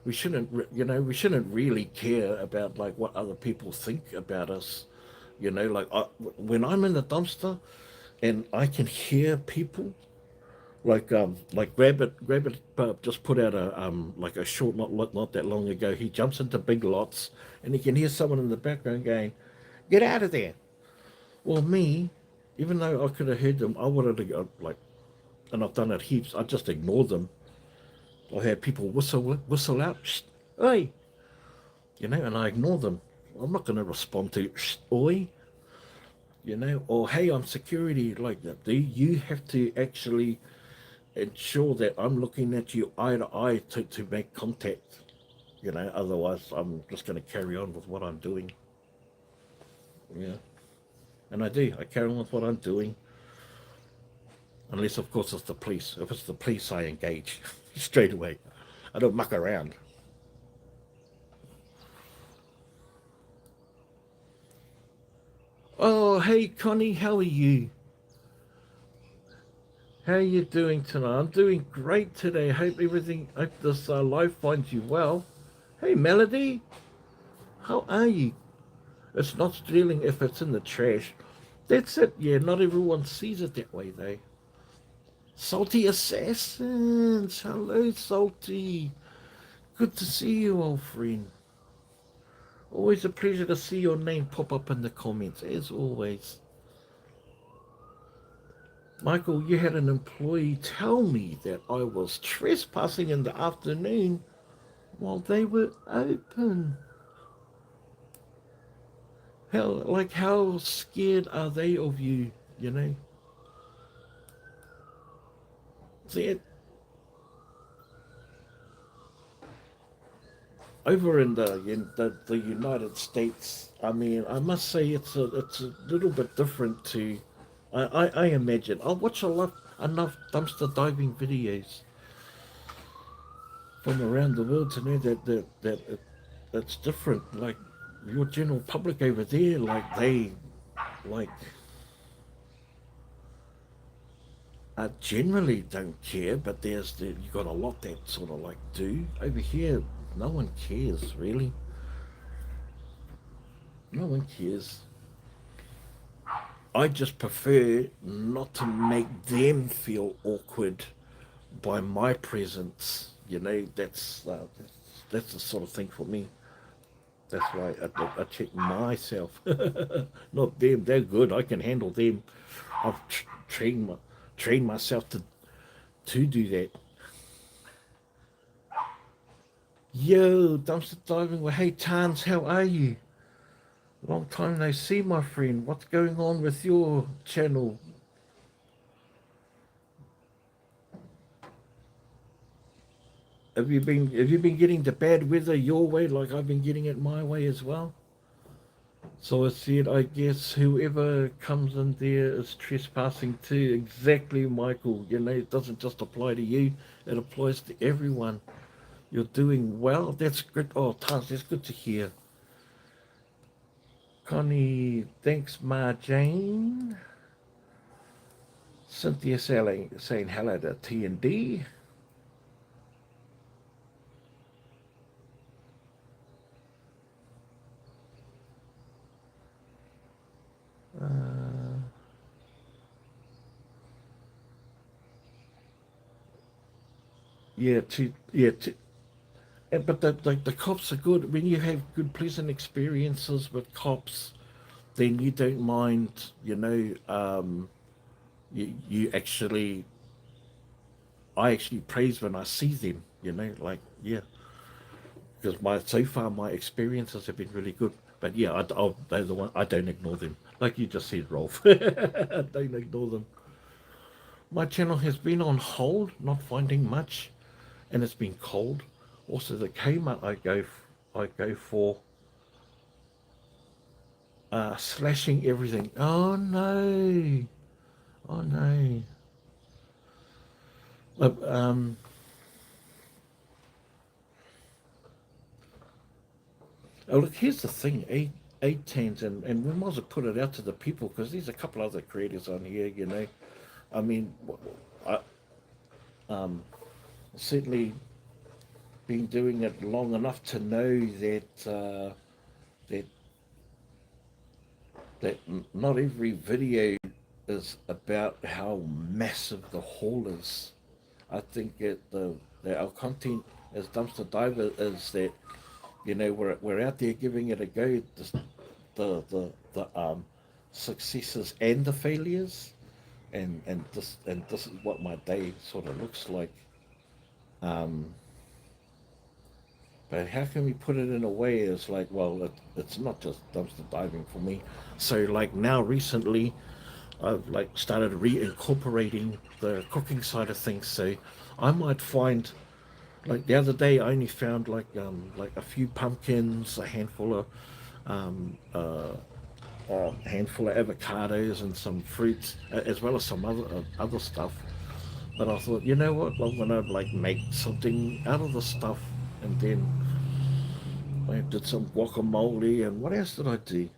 We shouldn't, you know, we shouldn't really care about like what other people think about us. You know, like when I'm in the dumpster and I can hear people like Rabbit just put out a like a short not that long ago. He jumps into big lots and he can hear someone in the background going, "Get out of there!" Well, me, even though I could have heard them, I wanted to go like, and I've done it heaps. I just ignore them. I had people whistle out, "Shh, oi," you know, and I ignore them. I'm not going to respond to "Shh, oi," you know, or "Hey, I'm security." Like that. Do you have to actually ensure that I'm looking at you eye to eye to make contact? You know, otherwise I'm just going to carry on with what I'm doing. Yeah, and I do. I carry on with what I'm doing, unless of course it's the police. If it's the police, I engage straight away. I don't muck around. Oh, hey Connie, how are you? How are you doing tonight? I'm doing great today. Hope this life finds you well. Hey Melody, how are you? It's not stealing if it's in the trash. That's it. Yeah, not everyone sees it that way though. Salty Assassins. Hello, Salty. Good to see you, old friend. Always a pleasure to see your name pop up in the comments, as always. Michael, you had an employee tell me that I was trespassing in the afternoon while they were open. How scared are they of you, you know? See, over in the United States, I mean, I must say it's a little bit different to. I imagine. I watch enough dumpster diving videos from around the world to know that's different. Like your general public over there, like generally don't care, but you got a lot that sort of like do over here. No one cares, really. No one cares. I just prefer not to make them feel awkward by my presence. That's the sort of thing for me. That's why I check myself, not them. They're good. I can handle them. I've trained myself to do that. Yo, dumpster diving. Well, hey, Tans, how are you? Long time no see, my friend. What's going on with your channel? Have you been getting the bad weather your way like I've been getting it my way as well? So I said, I guess whoever comes in there is trespassing too. Exactly, Michael. It doesn't just apply to you; it applies to everyone. You're doing well. That's good. Oh, Taz, that's good to hear. Connie, thanks, Ma Jane. Cynthia saying hello to T and D. Uh, but the cops are good. When you have good, pleasant experiences with cops, then you don't mind. You actually, I actually praise when I see them. Like yeah, because my so far my experiences have been really good. But yeah, they're the one I don't ignore them. Like you just said, Rolf, I don't ignore them. My channel has been on hold, not finding much, and it's been cold. Also, the Kmart I go for slashing everything. Oh no! Oh no! Uh, um, oh look, here's the thing, eight tens, and we might as well put it out to the people because there's a couple other creators on here. I mean, I certainly been doing it long enough to know that not every video is about how massive the haul is. I think our content as dumpster diver is that we're out there giving it a go. The successes and the failures, and this is what my day sort of looks like. Um, But how can we put it in a way as like, well, it's not just dumpster diving for me. So like now recently, I've like started reincorporating the cooking side of things. So I might find like the other day I only found like a few pumpkins, a handful of avocados and some fruits, as well as some other stuff. But I thought, you know what? I'm gonna like make something out of the stuff, and then I did some guacamole, and what else did I do?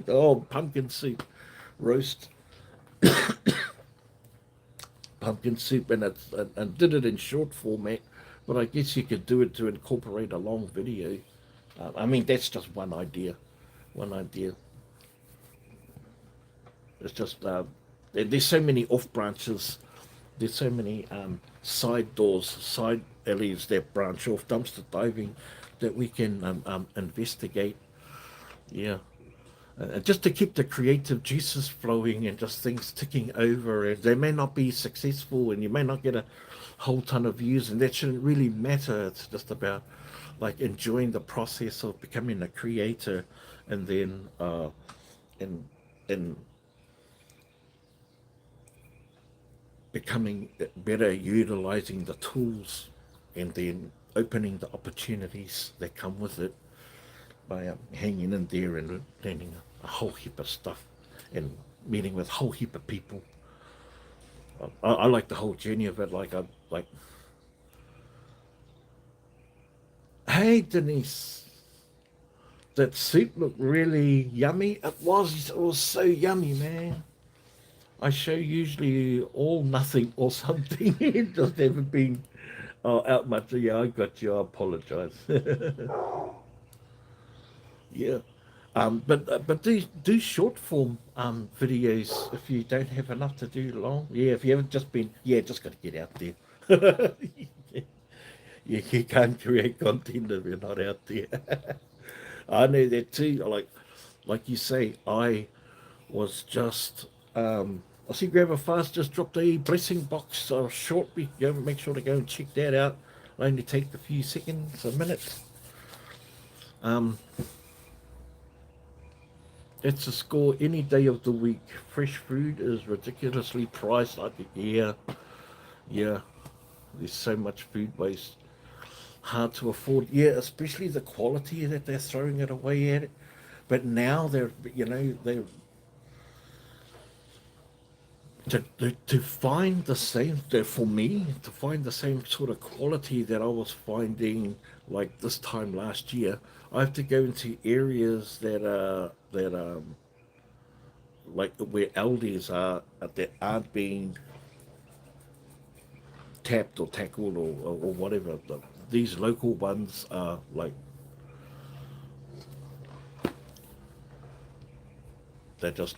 Oh, pumpkin soup, roast pumpkin soup, and did it in short format. But I guess you could do it to incorporate a long video. I mean, that's just one idea. One idea. It's just there's so many off branches. There's so many side doors, side alleys that branch off dumpster diving that we can investigate. Yeah. Just to keep the creative juices flowing and just things ticking over. And they may not be successful and you may not get a whole ton of views, and that shouldn't really matter. It's just about like enjoying the process of becoming a creator, and then and and becoming better, utilizing the tools, and then opening the opportunities that come with it by hanging in there and learning a whole heap of stuff and meeting with a whole heap of people. I like the whole journey of it. Hey Denise, that soup looked really yummy. It was so yummy, man. I show usually all nothing or something. It just haven't been. Oh, out much. Yeah, I got you. I apologize. Yeah. But do short form videos if you don't have enough to do long. Yeah, if you haven't just been, yeah, just got to get out there. You can't create content if you're not out there. I know that too. Like you say, I was just I see Grandma Fast just dropped a blessing box shortly. Go make sure to go and check that out. It'll only take a few seconds, a minute. Um, it's a score any day of the week. Fresh food is ridiculously priced. Like yeah, yeah. There's so much food waste, hard to afford. Yeah, especially the quality that they're throwing it away at it. But now they're to find the same for me to find the same sort of quality that I was finding like this time last year. I have to go into areas that like where elders are that aren't being tapped or tackled or whatever. These local ones are like they're just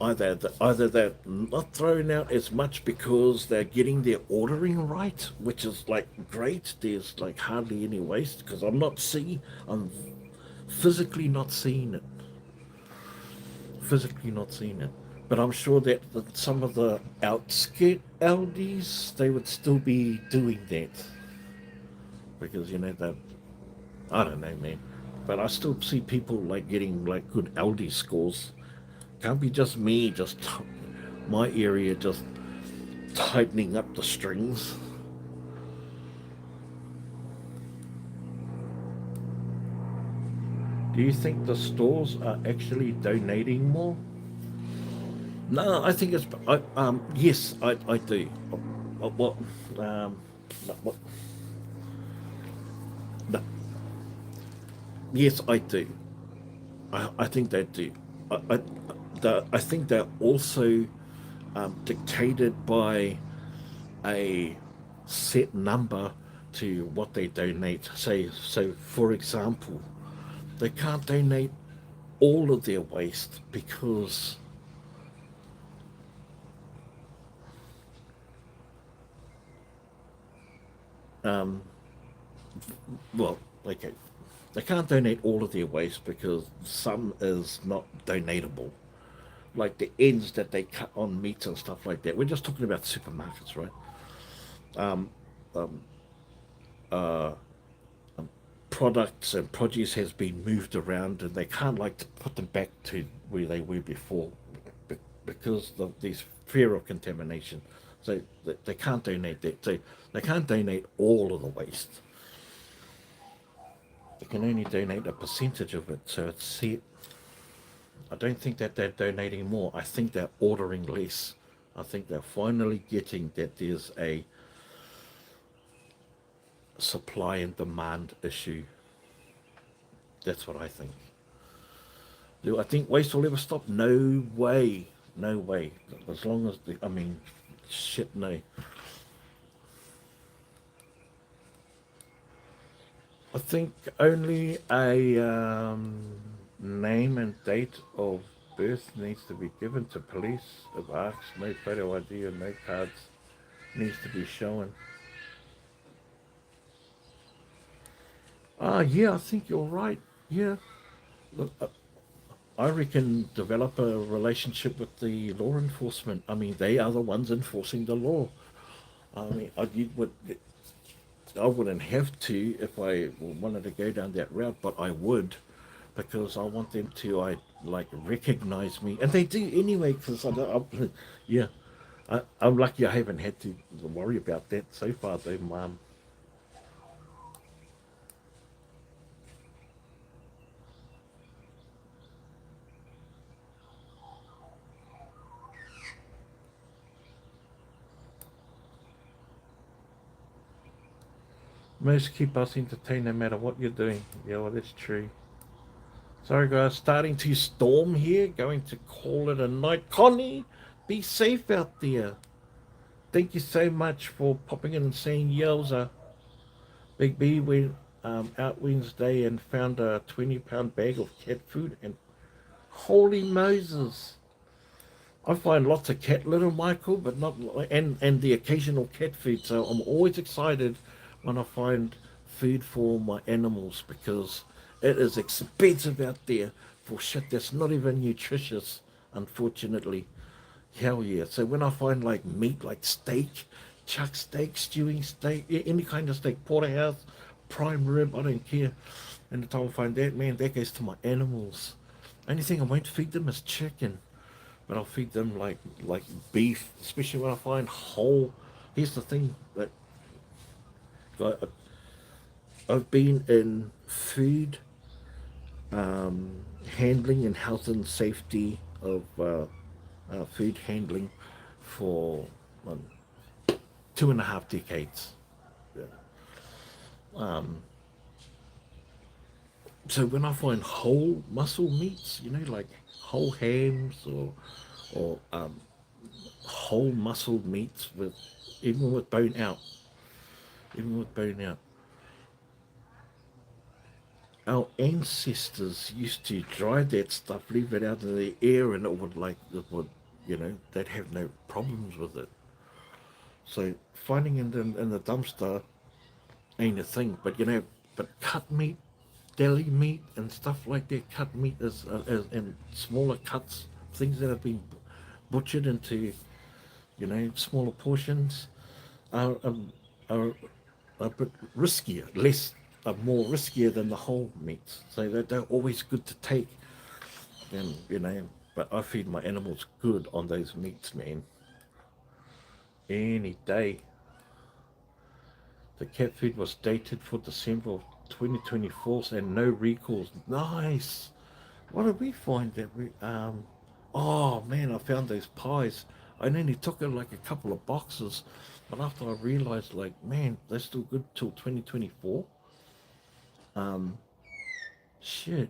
either they're not throwing out as much because they're getting their ordering right, which is like great. There's like hardly any waste because I'm physically not seeing it, physically not seeing it. But I'm sure that some of the outskirt LDs they would still be doing that because that I don't know, man. But I still see people like getting like good LD scores. Can't be just me, just my area just tightening up the strings. Do you think the stores are actually donating more? No, I think it's. Yes, I do. What? Um, what? No, yes, I do. I think they do. I think they're also dictated by a set number to what they donate. Say, so for example, they can't donate all of their waste because, well, okay, they can't donate all of their waste because some is not donatable. Like the ends that they cut on meats and stuff like that. We're just talking about supermarkets, right? Products and produce has been moved around and they can't like to put them back to where they were before because of this fear of contamination. So they can't donate that. So they can't donate all of the waste. They can only donate a percentage of it. So it's set. I don't think that they're donating more. I think they're ordering less. I think they're finally getting that there's a supply and demand issue. That's what I think. Do I think waste will ever stop? No way. No way. As long as I mean, shit, no. I think only a name and date of birth needs to be given to police. If asked, no photo ID or no cards needs to be shown. Yeah, I think you're right. Yeah. Look, I reckon develop a relationship with the law enforcement. I mean, they are the ones enforcing the law. I mean, I wouldn't have to if I wanted to go down that route, but I would because I want them to like recognize me, and they do anyway. Because yeah, I'm lucky I haven't had to worry about that so far, though, Mum. Most keep us entertained no matter what you're doing. Yeah, well, that's true. Sorry, guys, starting to storm here. Going to call it a night. Connie, be safe out there. thank you so much for popping in and saying yowza. Big B went out Wednesday and found a 20-pound bag of cat food, and holy Moses. I find lots of cat litter, Michael, but not and the occasional cat food. So I'm always excited when I find food for my animals because it is expensive out there for shit that's not even nutritious, unfortunately. Hell yeah. So when I find like meat, like steak, chuck steak, stewing steak, any kind of steak, porterhouse, prime rib, I don't care. And the time I find that, man, that goes to my animals. Only thing I won't feed them is chicken, but I'll feed them like beef, especially when I find whole. Here's the thing that I, I've been in food handling and health and safety of food handling for 2.5 decades. Yeah. So when I find whole muscle meats, like whole hams or whole muscle meats with even with bone out, even with bone out. Our ancestors used to dry that stuff, leave it out in the air, and they'd have no problems with it. So finding it in the dumpster ain't a thing. But cut meat, deli meat, and stuff like that. Cut meat is in smaller cuts, things that have been butchered into smaller portions are are a bit riskier, less, more riskier than the whole meats. So they're always good to take, and. But I feed my animals good on those meats, man. Any day. The cat food was dated for December of 2024 and no recalls. Nice. What did we find that we oh man, I found those pies. I only took it like a couple of boxes, but after I realized like, man, they're still good till 2024. Shit.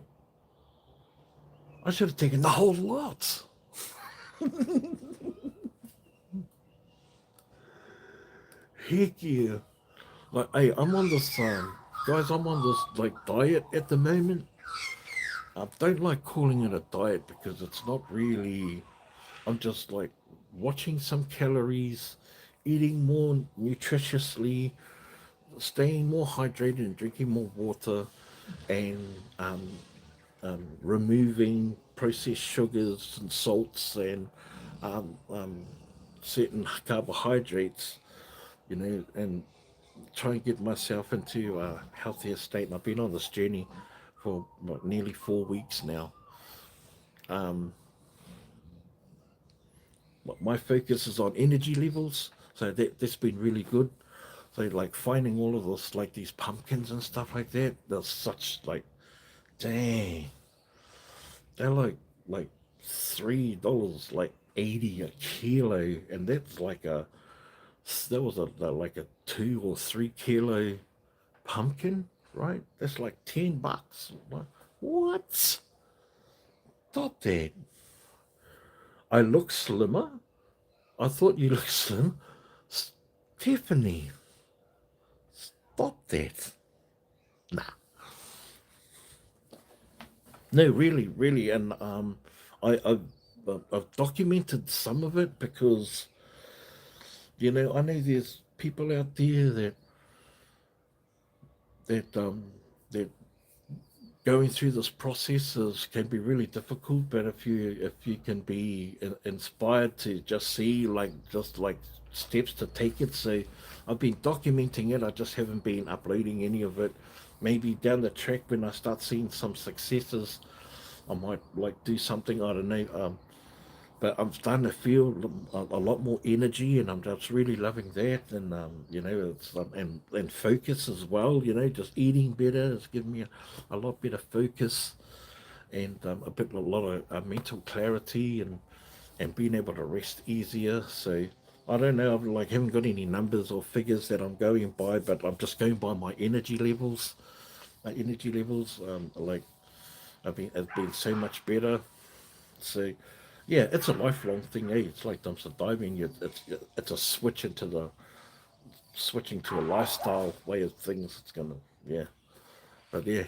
I should have taken the whole lot. Heck yeah. Like, hey, I'm on this guys, I'm on this like diet at the moment. I don't like calling it a diet because it's not really. I'm just like watching some calories, eating more nutritiously, staying more hydrated and drinking more water, and removing processed sugars and salts and um, um, certain carbohydrates, and try and get myself into a healthier state. And I've been on this journey for nearly 4 weeks now. My focus is on energy levels, so that's been really good. So like finding all of this, like these pumpkins and stuff like that, they're such like, dang, they're like $3, like 80 a kilo, and that's like that was like a 2 or 3 kilo pumpkin, right? That's like $10. What? Stop that. I look slimmer. I thought you looked slim. Stephanie, stop that. Nah. No, really, really. And I've documented some of it because, I know there's people out there that that going through this process can be really difficult. But if you can be inspired to just see like steps to take it. So I've been documenting it. I just haven't been uploading any of it. Maybe down the track when I start seeing some successes, I might like do something. I don't know. But I'm starting to feel a lot more energy, and I'm just really loving that. And it's and focus as well. Just eating better has given me a lot better focus and a lot of mental clarity and being able to rest easier. So I don't know. I haven't got any numbers or figures that I'm going by, but I'm just going by my energy levels. My energy levels, have been so much better. So Yeah, it's a lifelong thing, eh? It's like dumpster diving. It's a switching to a lifestyle way of things. It's gonna, yeah. But yeah,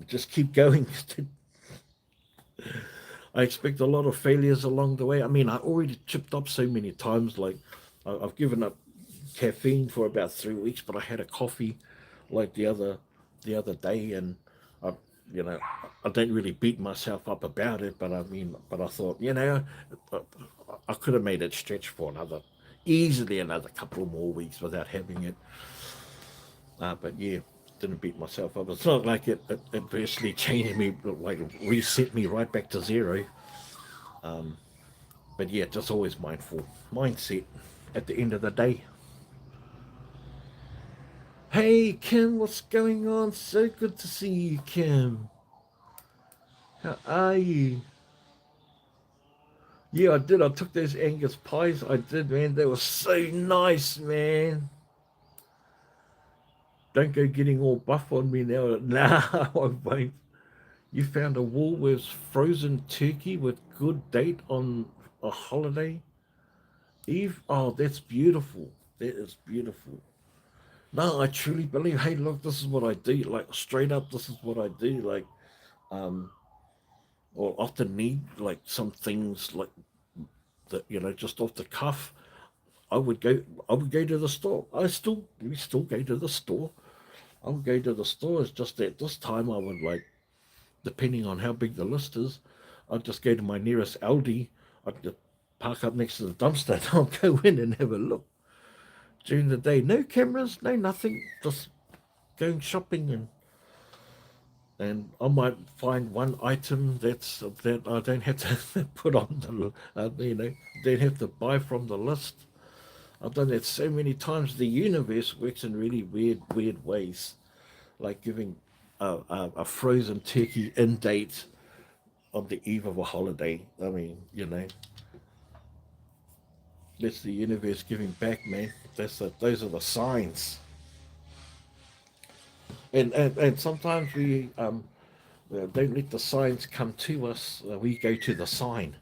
just keep going. I expect a lot of failures along the way. I mean, I already tripped up so many times. Like, I've given up caffeine for about 3 weeks, but I had a coffee like the other day, and I, you know, I don't really beat myself up about it. But I mean, but I thought, I, I could have made it stretch for easily another couple more weeks without having it. But yeah, didn't beat myself up. It's not like it adversely changed me, like reset me right back to zero. But yeah, just always mindful mindset at the end of the day. Hey Kim, what's going on? So good to see you, Kim. How are you? Yeah, I did. I took those Angus pies. I did, man. They were so nice, man. Don't go getting all buff on me now. Nah, I won't. You found a Woolworths frozen turkey with good date on a holiday eve. Oh, that's beautiful. That is beautiful. No, I truly believe. Hey, look, this is what I do. Like straight up, this is what I do. Like, um, or often need like some things like that. Just off the cuff. I would go. I would go to the store. We still go to the store. I would go to the store. It's just that this time I would like, depending on how big the list is, I'd just go to my nearest Aldi. I'd just park up next to the dumpster and I'll go in and have a look during the day. No cameras, no nothing. Just going shopping, and I might find one item that I don't have to put on don't have to buy from the list. I've done that so many times. The universe works in really weird ways, like giving a frozen turkey in date on the eve of a holiday. I mean, that's the universe giving back, man. Those are the signs. And sometimes we don't let the signs come to us. We go to the sign.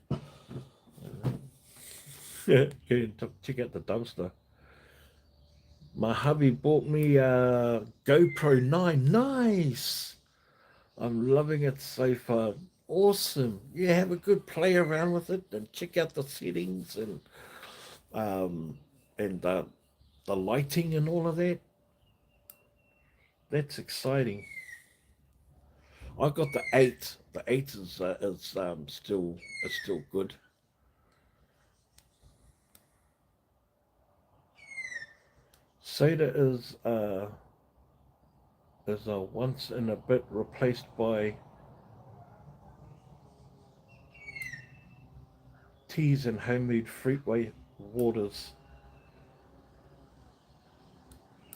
Go and check out the dumpster. My hubby bought me a GoPro 9. Nice. I'm loving it so far. Awesome. Yeah, have a good play around with it and check out the settings um, and the lighting and all of that. That's exciting. I got the 8. The 8 is still good. Soda is once in a bit replaced by teas and homemade fruitway waters.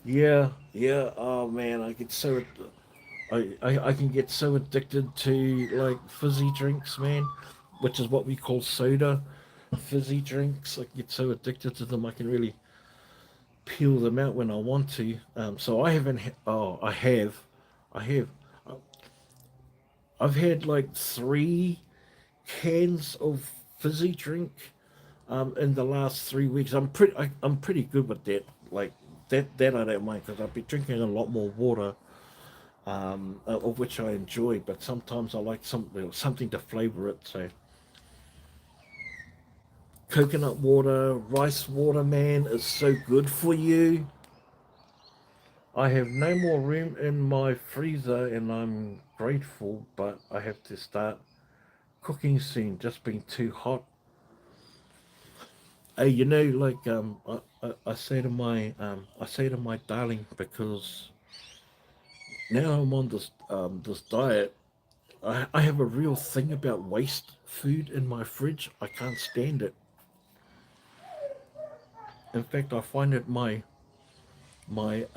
Yeah, yeah. Oh man, I can get so addicted to like fizzy drinks, man, which is what we call soda. Fizzy drinks. I get so addicted to them. I can really peel them out when I want to. So I haven't. Oh, I have. I have. I've had like 3 cans of fizzy drink in the last 3 weeks. I'm pretty good with that. Like that I don't mind because I've been drinking a lot more water, of which I enjoy. But sometimes I like something to flavor it. So coconut water, rice water, man, is so good for you. I have no more room in my freezer, and I'm grateful. But I have to start cooking soon. Just been too hot. Hey, like I say to my darling, because now I'm on this diet. I have a real thing about waste food in my fridge. I can't stand it. In fact, I find it my my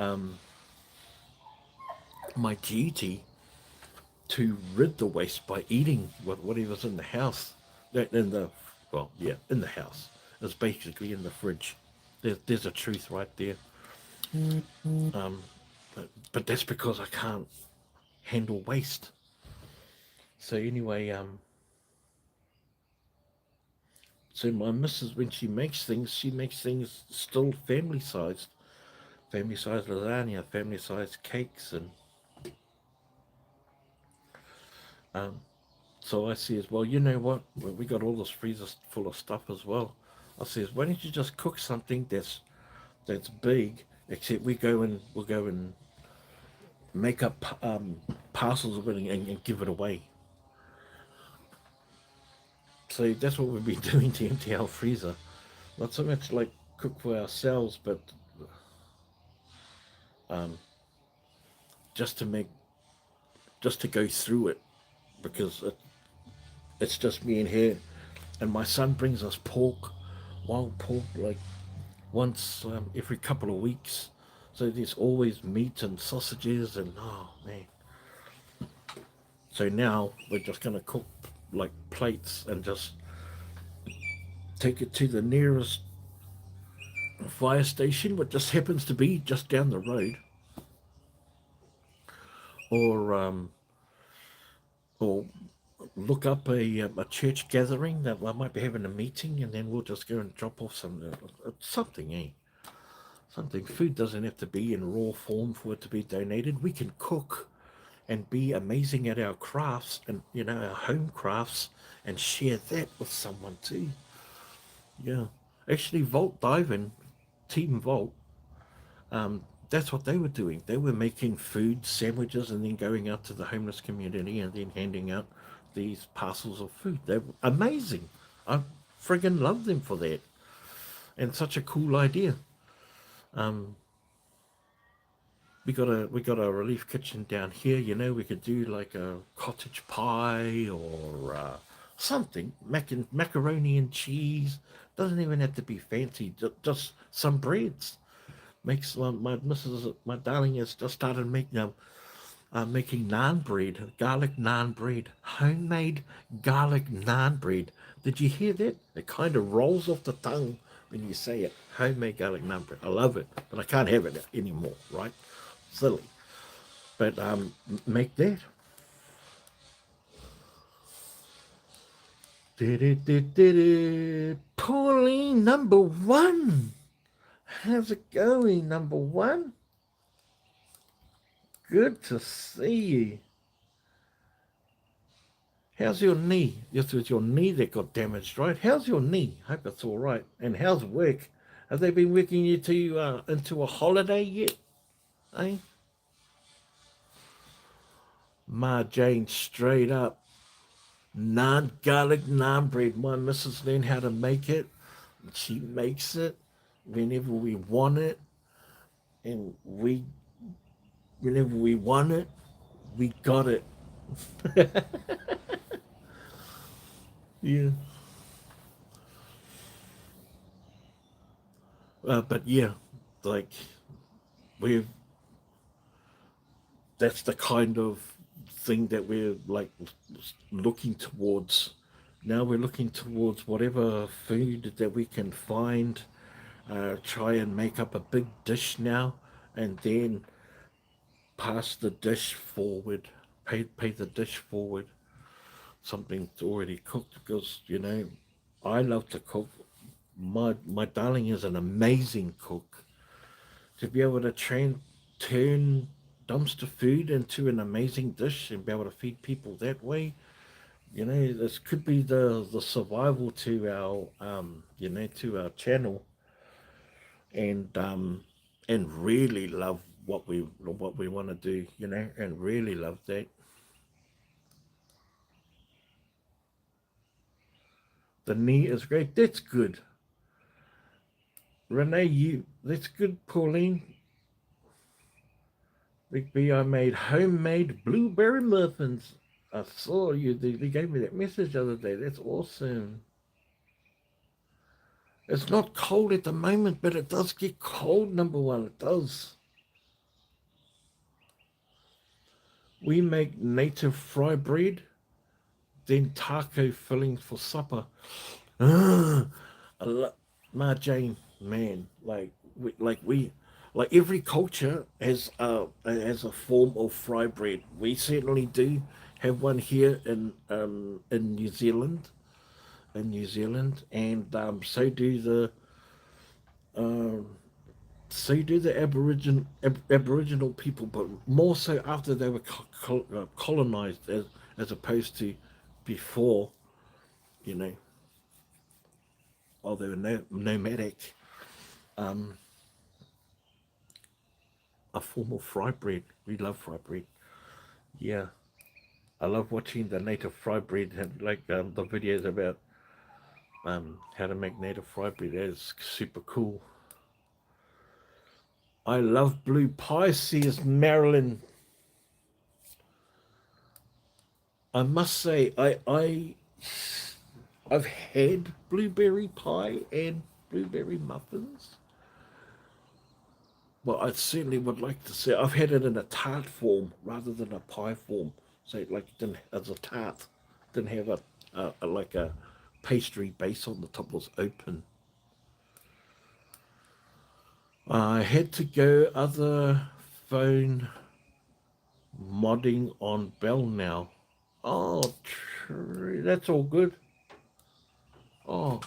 duty to rid the waste by eating whatever's in the house. In the well, yeah, in the house. It's basically in the fridge. There's a truth right there. Um, but that's because I can't handle waste. So anyway, So my missus, when she makes things still family sized lasagna, family sized cakes, and um, so I says, well, you know what? We got all this freezer full of stuff as well. I says, why don't you just cook something that's big? Except we'll go and make up parcels of it and give it away. So that's what we've been doing to empty our freezer. Not so much like cook for ourselves, but um, just to make just to go through it because it's just me and her. And my son brings us pork, wild pork, like once every couple of weeks. So there's always meat and sausages and oh man. So now we're just gonna cook like plates and just take it to the nearest fire station, what just happens to be just down the road, or or look up a church gathering that I might be having a meeting, and then we'll just go and drop off something, eh? Something. Food doesn't have to be in raw form for it to be donated. We can cook and be amazing at our crafts and our home crafts and share that with someone too. Yeah, actually, Vault Diving, Team Vault, that's what they were doing. They were making food sandwiches and then going out to the homeless community and then handing out these parcels of food. They were amazing. I friggin' love them for that. And such a cool idea. Um, we got a relief kitchen down here. We could do like a cottage pie or something, macaroni and cheese. Doesn't even have to be fancy. Just some breads. Makes my darling has just started making naan bread, garlic naan bread, homemade garlic naan bread. Did you hear that? It kind of rolls off the tongue when you say it. Homemade garlic naan bread. I love it, but I can't have it anymore, right? Silly. But make that. Did it, did it. Pauline, number one. How's it going, number one? Good to see you. How's your knee? Yes, it was your knee that got damaged, right? How's your knee? Hope it's all right. And how's work? Have they been working you to into a holiday yet? Eh? Ma Jane, straight up. Naan garlic naan bread. My missus learned how to make it. She makes it whenever we want it, and whenever we want it, we got it. Yeah. But yeah, like we that's the kind of thing that we're like looking towards. Now we're looking towards whatever food that we can find, try and make up a big dish now, and then pass the dish forward, pay the dish forward, something already cooked because I love to cook. My darling is an amazing cook. To be able to turn dumpster food into an amazing dish and be able to feed people that way, this could be the survival to our to our channel, and really love what we want to do, and really love that. The knee is great. That's good. Renee, that's good, Pauline. Big B, I made homemade blueberry muffins. I saw you. They gave me that message the other day. That's awesome. It's not cold at the moment, but it does get cold, number one. It does. We make native fry bread, then taco fillings for supper. Ah, Ma Jane, man, like every culture has a form of fry bread. We certainly do have one here in New Zealand. in New Zealand, and uh, so do the Aboriginal people, but more so after they were colonized, as opposed to before, you know, or they were nomadic. Um, a form of fry bread. We love fry bread. Yeah, I love watching the native fry bread and like the videos about how to make native fry bread. That's super cool. I love blue pie, says Marilyn. I must say, I've had blueberry pie and blueberry muffins. Well, I certainly would like to say I've had it in a tart form rather than a pie form. So, like, it didn't as a tart, didn't have like a pastry base on the top, it was open. I had to go other phone modding on Bell now. Oh, true. That's all good. Oh,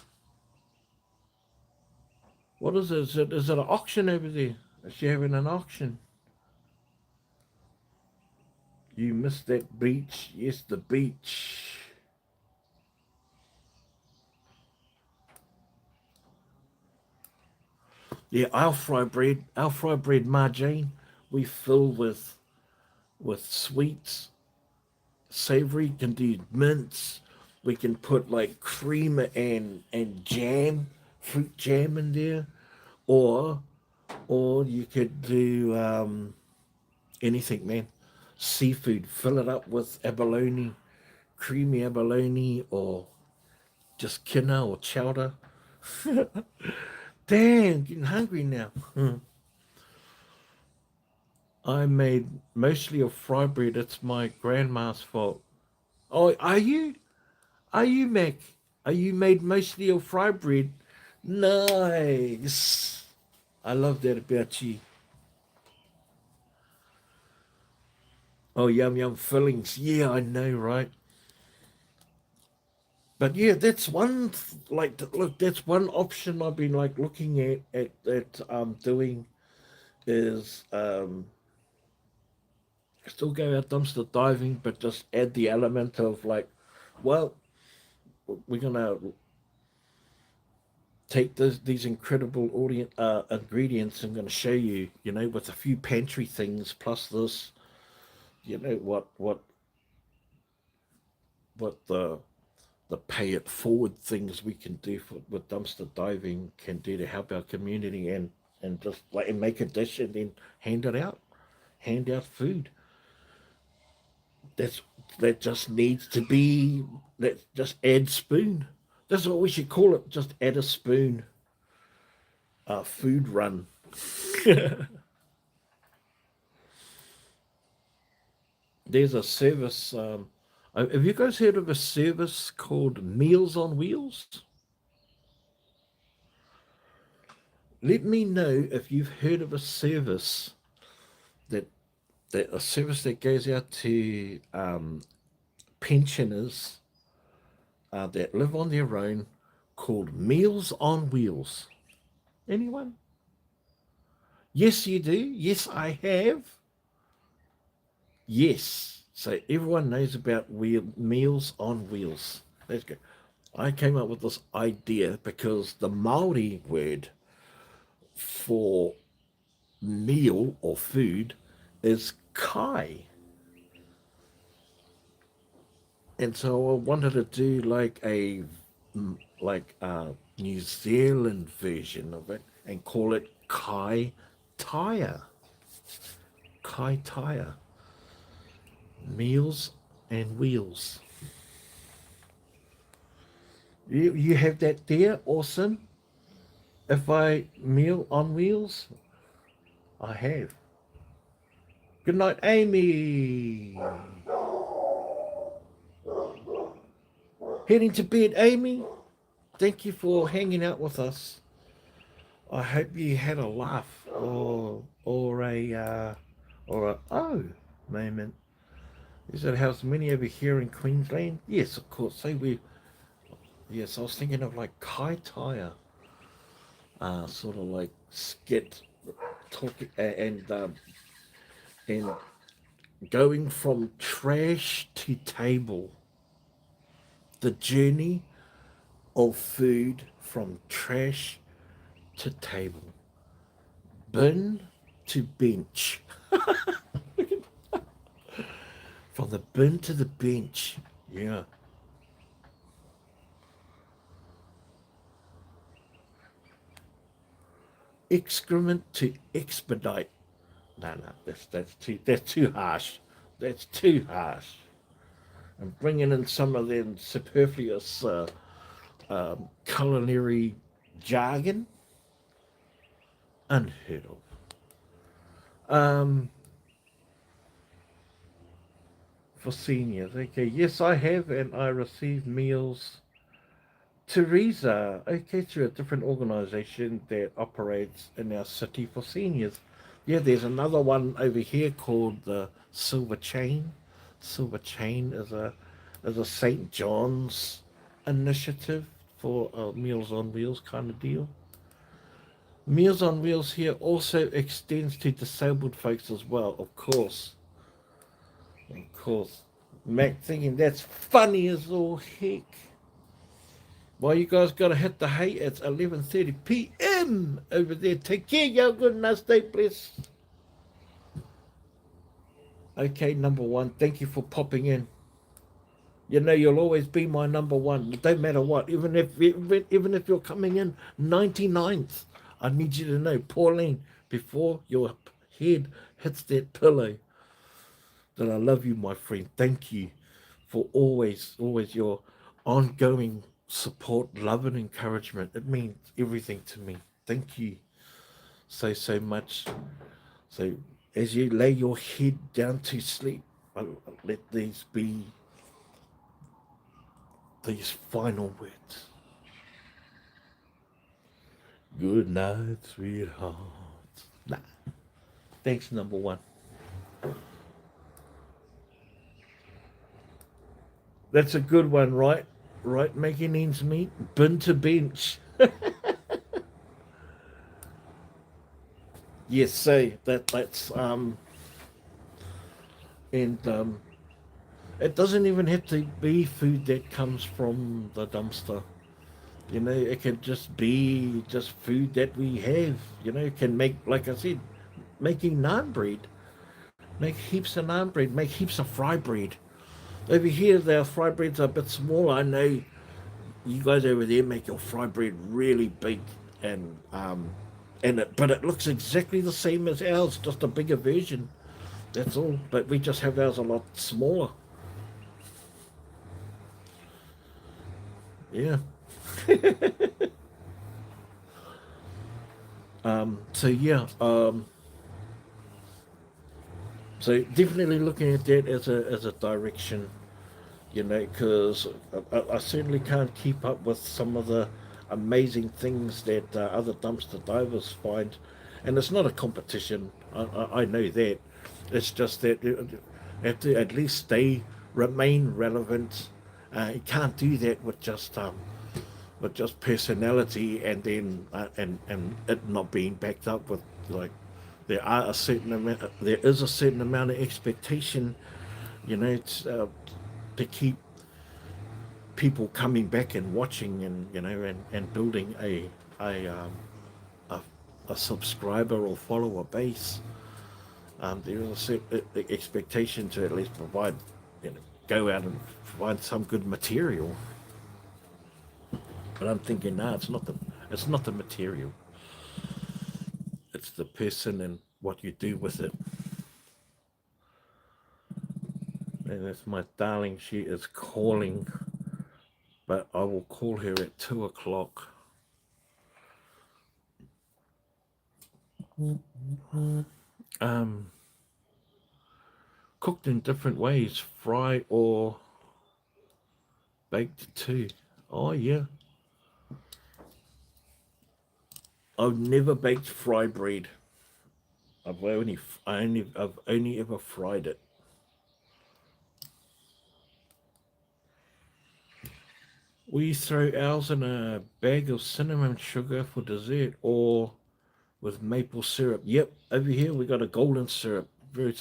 what is it? Is it an auction over there? Is she having an auction? You missed that beach. Yes, the beach. Yeah, our fry bread margarine, we fill with sweets, savory. Can do mints. We can put like cream and jam, fruit jam in there, or or you could do anything, man. Seafood. Fill it up with abalone, creamy abalone, or just kina or chowder. Damn, getting hungry now. I made mostly of fry bread. It's my grandma's fault. Oh, are you? Are you, Mac? Are you made mostly of fry bread? Nice. I love that about you. Oh, yum yum fillings. Yeah, I know, right? But yeah, that's one like look. That's one option I've been like looking at doing is still go out dumpster diving, but just add the element of like, well, we're gonna take these incredible ingredients. I'm going to show you, with a few pantry things plus this, what the pay it forward things we can do with dumpster diving can do to help our community and just like and make a dish and then hand it out, hand out food. That's that just needs to be that just add spoon. That's what we should call it. Just add a spoon. Food run. There's a service. Have you guys heard of a service called Meals on Wheels? Let me know if you've heard of a service that a service that goes out to pensioners that live on their own called Meals on Wheels. Anyone? Yes, you do. Yes, I have. Yes. So everyone knows about Meals on Wheels. Let's go. I came up with this idea because the Maori word for meal or food is kai. And so I wanted to do like a New Zealand version of it and call it kai tire. Kai tire. Meals and wheels. You have that there? Awesome. If I meal on wheels, I have. Good night, Amy. Heading to bed, Amy. Thank you for hanging out with us. I hope you had a laugh or a oh moment. Is that how's many over here in Queensland? Yes, of course. Say we Yes, I was thinking of like Kai Tire, sort of like skit talking and going from trash to table. The journey of food from trash to table, bin to bench, from the bin to the bench. Yeah, excrement to expedite. No, no, that's too harsh. That's too harsh. And bringing in some of them superfluous culinary jargon, unheard of. Um, for seniors, okay, yes, I have, and I receive meals. Teresa, okay, through a different organisation that operates in our city for seniors. Yeah, there's another one over here called the Silver Chain. Silver Chain is a St. John's initiative for a Meals on Wheels kind of deal. Meals on Wheels here also extends to disabled folks as well, of course. Of course. Mac thinking that's funny as all heck. Well, you guys got to hit the hay. It's 11:30 p.m. over there. Take care, y'all. Good night. Stay blessed. Okay, number one. Thank you for popping in. You know you'll always be my number one. It don't matter what. Even if you're coming in 99th, I need you to know, Pauline, before your head hits that pillow, that I love you, my friend. Thank you for always your ongoing support, love, and encouragement. It means everything to me. Thank you so much. So, as you lay your head down to sleep, let these be these final words. Good night, sweetheart. Nah, thanks, number one. That's a good one, right? Right, making ends meet. Bin to bench. Yes, say that's and it doesn't even have to be food that comes from the dumpster. You know, it can just be just food that we have. You know, it can make, like I said, making naan bread. Make heaps of naan bread. Make heaps of fry bread. Over here, their fry breads are a bit smaller. I know you guys over there make your fry bread really big, and but it looks exactly the same as ours, just a bigger version. That's all. But we just have ours a lot smaller. Yeah. So yeah. So definitely looking at that as a direction, because I certainly can't keep up with some of the amazing things that other dumpster divers find, and it's not a competition. I know that. It's just that you have to at least remain relevant. You can't do that with just personality, and then and it not being backed up with, like, there is a certain amount of expectation, to keep people coming back and watching, and and building a um, a, a subscriber or follower base. There is a certain expectation to at least provide, go out and provide some good material. But I'm thinking, no, it's not the material. It's the person and what you do with it. And that's my darling. She is calling, but I will call her at 2 o'clock. Um, Cooked in different ways, fry or baked too. Oh yeah, I've never baked fry bread. I've only ever fried it. We throw ours in a bag of cinnamon sugar for dessert or with maple syrup. Yep, over here we got a golden syrup. Very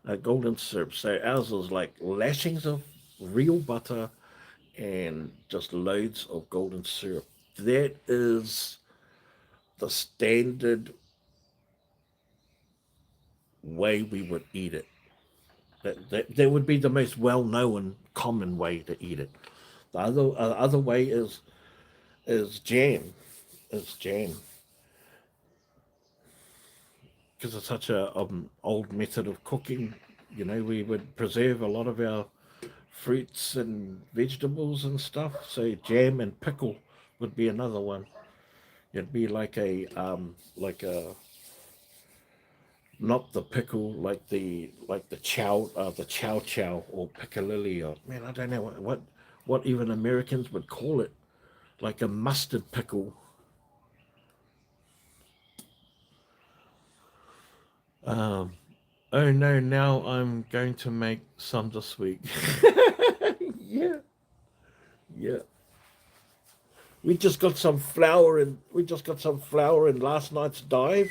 a golden syrup. So ours is like lashings of real butter and just loads of golden syrup. That is the standard way we would eat it. That would be the most well known common way to eat it. The other way is jam. Is jam because it's such a old method of cooking. You know, we would preserve a lot of our fruits and vegetables and stuff. So jam and pickle would be another one. It'd be like a not the pickle like the chow chow or piccalilli or man I don't know what even Americans would call it, like a mustard pickle. Um, oh no, now I'm going to make some this week. Yeah, yeah. We just got some flour in last night's dive.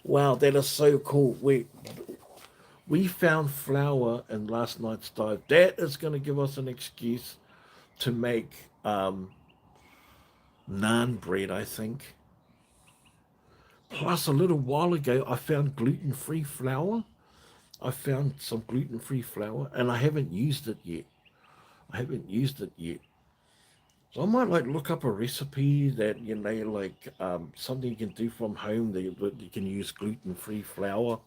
Wow, that is so cool. We found flour in last night's dive. That is going to give us an excuse to make naan bread, I think. Plus, a little while ago, I found gluten-free flour. I found some gluten-free flour, and I haven't used it yet. I haven't used it yet. So I might like look up a recipe that like something you can do from home that you can use gluten-free flour.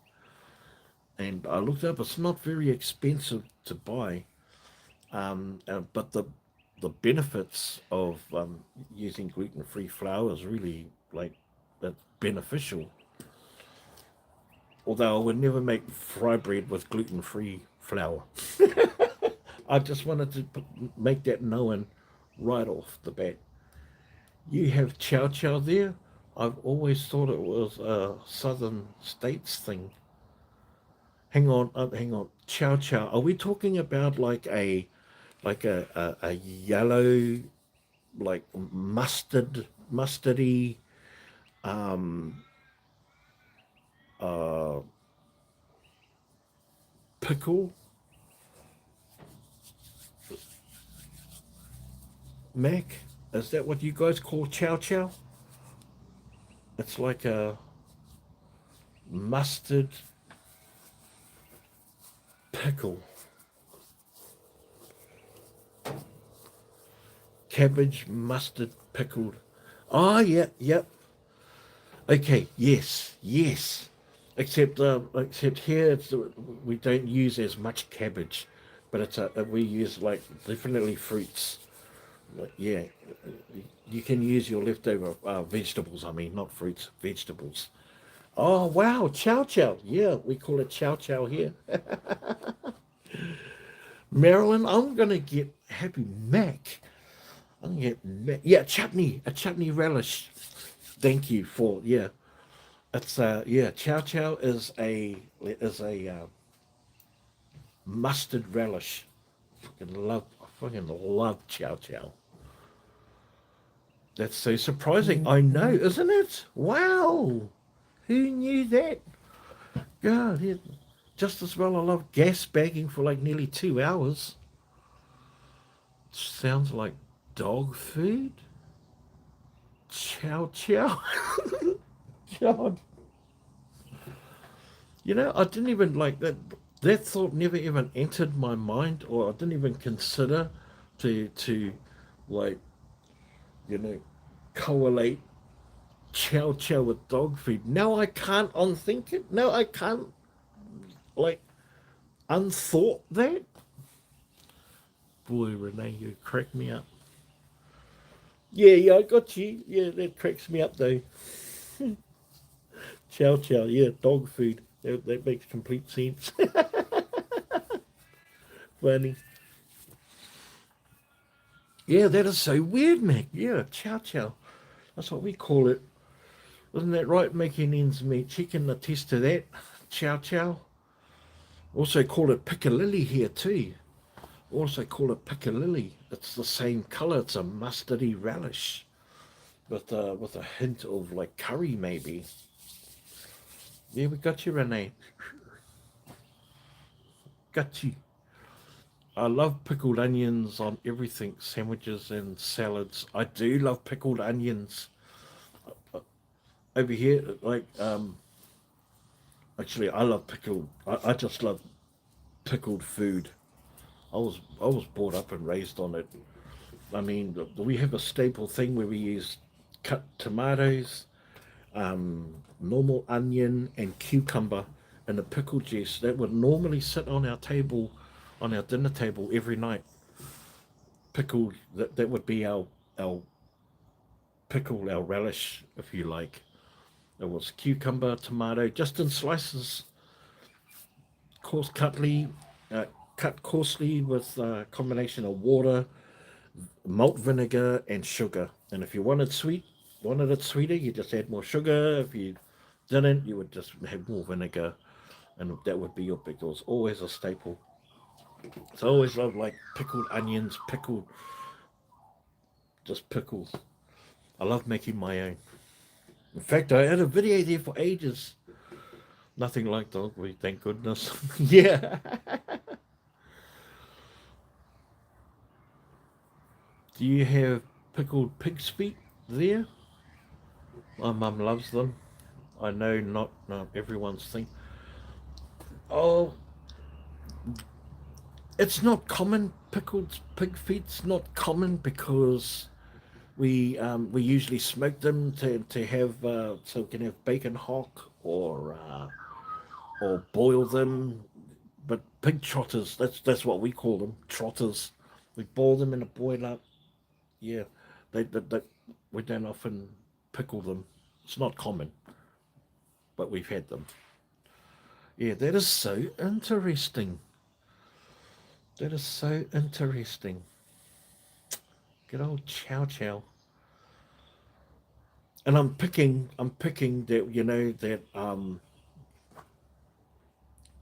And I looked up; it's not very expensive to buy. But the benefits of using gluten-free flour is really like that's beneficial. Although I would never make fry bread with gluten-free flour. I just wanted to make that known right off the bat. You have chow chow there. I've always thought it was a southern states thing. Hang on. Chow chow. Are we talking about like a yellow like mustardy uh, pickle, Mac? Is that what you guys call chow chow? It's like a mustard pickle, cabbage mustard pickled. Oh yeah, yep. Okay, yes, yes. Except here we don't use as much cabbage, but we use like definitely fruits. Like, yeah, you can use your leftover vegetables. I mean, not fruits, vegetables. Oh wow, chow chow. Yeah, we call it chow chow here. Marilyn, I'm gonna get Happy Mac. I'm gonna get yeah chutney, a chutney relish. Thank you for yeah. It's yeah, chow chow is a mustard relish. I fucking love chow chow. That's so surprising. I know, isn't it? Wow. Who knew that? God, yeah. Just as well I love gas bagging for like nearly 2 hours. Sounds like dog food. Chow chow. God. I didn't even like that. That thought never even entered my mind, or I didn't even consider to like you know correlate chow chow with dog food. Now I can't unthink it. No, I can't like unthought that. Boy, Renee, you crack me up. Yeah, yeah, I got you. Yeah, that cracks me up though. Chow chow, yeah, dog food. That makes complete sense. Funny. Yeah, that is so weird, Mac. Yeah, chow chow. That's what we call it. Isn't that right? Making ends meet. She can attest to that. Chow chow. Also call it piccalilli here too. Also call it piccalilli. It's the same color. It's a mustardy relish with a hint of like curry maybe. Yeah, we got you, Renee. Got you. I love pickled onions on everything, sandwiches and salads. I do love pickled onions. Over here, like actually, I love pickled. I just love pickled food. I was brought up and raised on it. I mean, we have a staple thing where we use cut tomatoes, normal onion, and cucumber in a pickle juice that would normally sit on our table, on our dinner table every night. Pickled, that would be our pickle, our relish, if you like. It was cucumber, tomato, just in slices, coarse cutly, uh, cut coarsely with a combination of water, malt vinegar, and sugar. And if you wanted it sweeter, you just add more sugar. If you didn't, you would just have more vinegar, and that would be your pickles. Always a staple. So I always love like pickled onions, pickled just pickles. I love making my own. In fact, I had a video there for ages. Nothing like dogweed, thank goodness. Yeah. Do you have pickled pig's feet there? My mum loves them. I know not everyone's thing. Oh, it's not common. Pickled pig feet's not common because we usually smoke them to have so we can have bacon hock or boil them. But pig trotters, that's what we call them, trotters. We boil them in a boiler. Yeah, they we don't often pickle them. It's not common, but we've had them. Yeah, that is so interesting. That is so interesting. Good old chow chow. And I'm picking that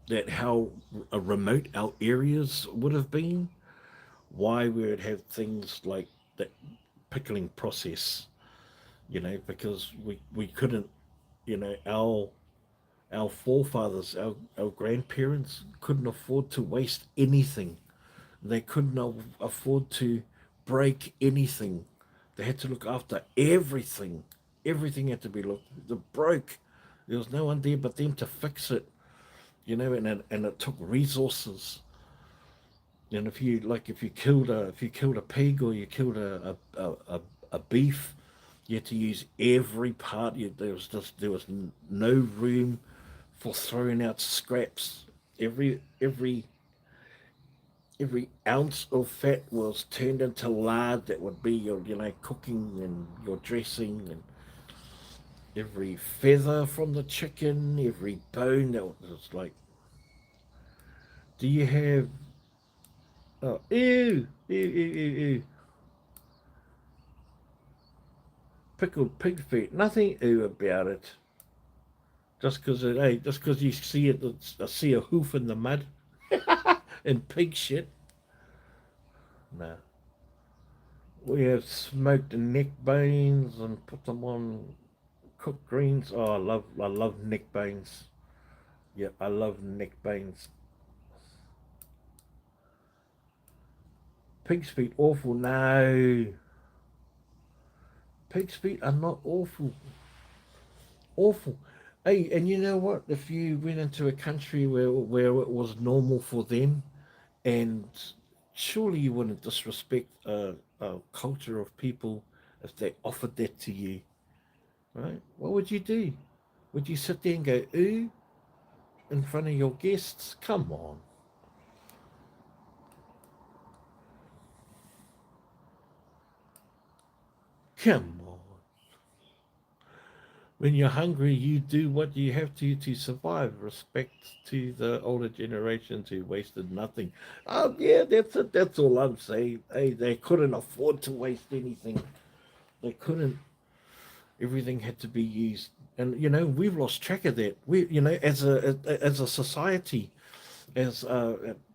that how remote our areas would have been. Why we would have things like that pickling process. Because we couldn't. Our forefathers, our grandparents couldn't afford to waste anything. They couldn't afford to break anything. They had to look after everything. Everything had to be looked. The broke. There was no one there but them to fix it. And it took resources. And if you killed a pig or you killed a beef, you had to use every part. There was no room for throwing out scraps. Every ounce of fat was turned into lard that would be your cooking and your dressing, and every feather from the chicken, every bone that was like. Do you have? Oh, ew, ew, ew, ew, ew. Pickled pig feet. Nothing ew about it. Just because you see it, I see a hoof in the mud and pig shit. No. We have smoked neck bones and put them on cooked greens. Oh, I love neck bones. Yeah, I love neck bones. Pig's feet awful. No, pig's feet are not awful. Awful. Hey, and you know what? If you went into a country where it was normal for them, and surely you wouldn't disrespect a culture of people if they offered that to you, right? What would you do? Would you sit there and go ooh in front of your guests? Come on, come on. When you're hungry, you do what you have to survive. Respect to the older generations who wasted nothing. Oh yeah, that's it. That's all I'm saying. Hey, they couldn't afford to waste anything. They couldn't. Everything had to be used, and we've lost track of that. We, as a society, as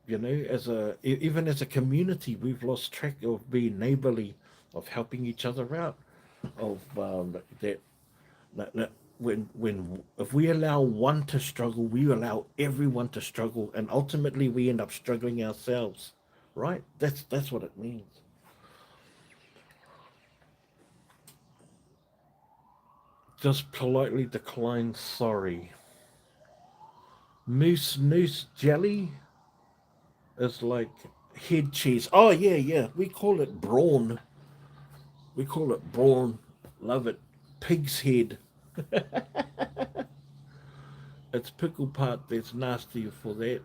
You know, even as a community, we've lost track of being neighborly, of helping each other out, of that when if we allow one to struggle, we allow everyone to struggle, and ultimately we end up struggling ourselves. Right? That's what it means. Just politely decline sorry. Moose noose jelly is like head cheese. Oh yeah, yeah. We call it brawn. We call it brawn. Love it. Pig's head. It's pickle part that's nasty for that.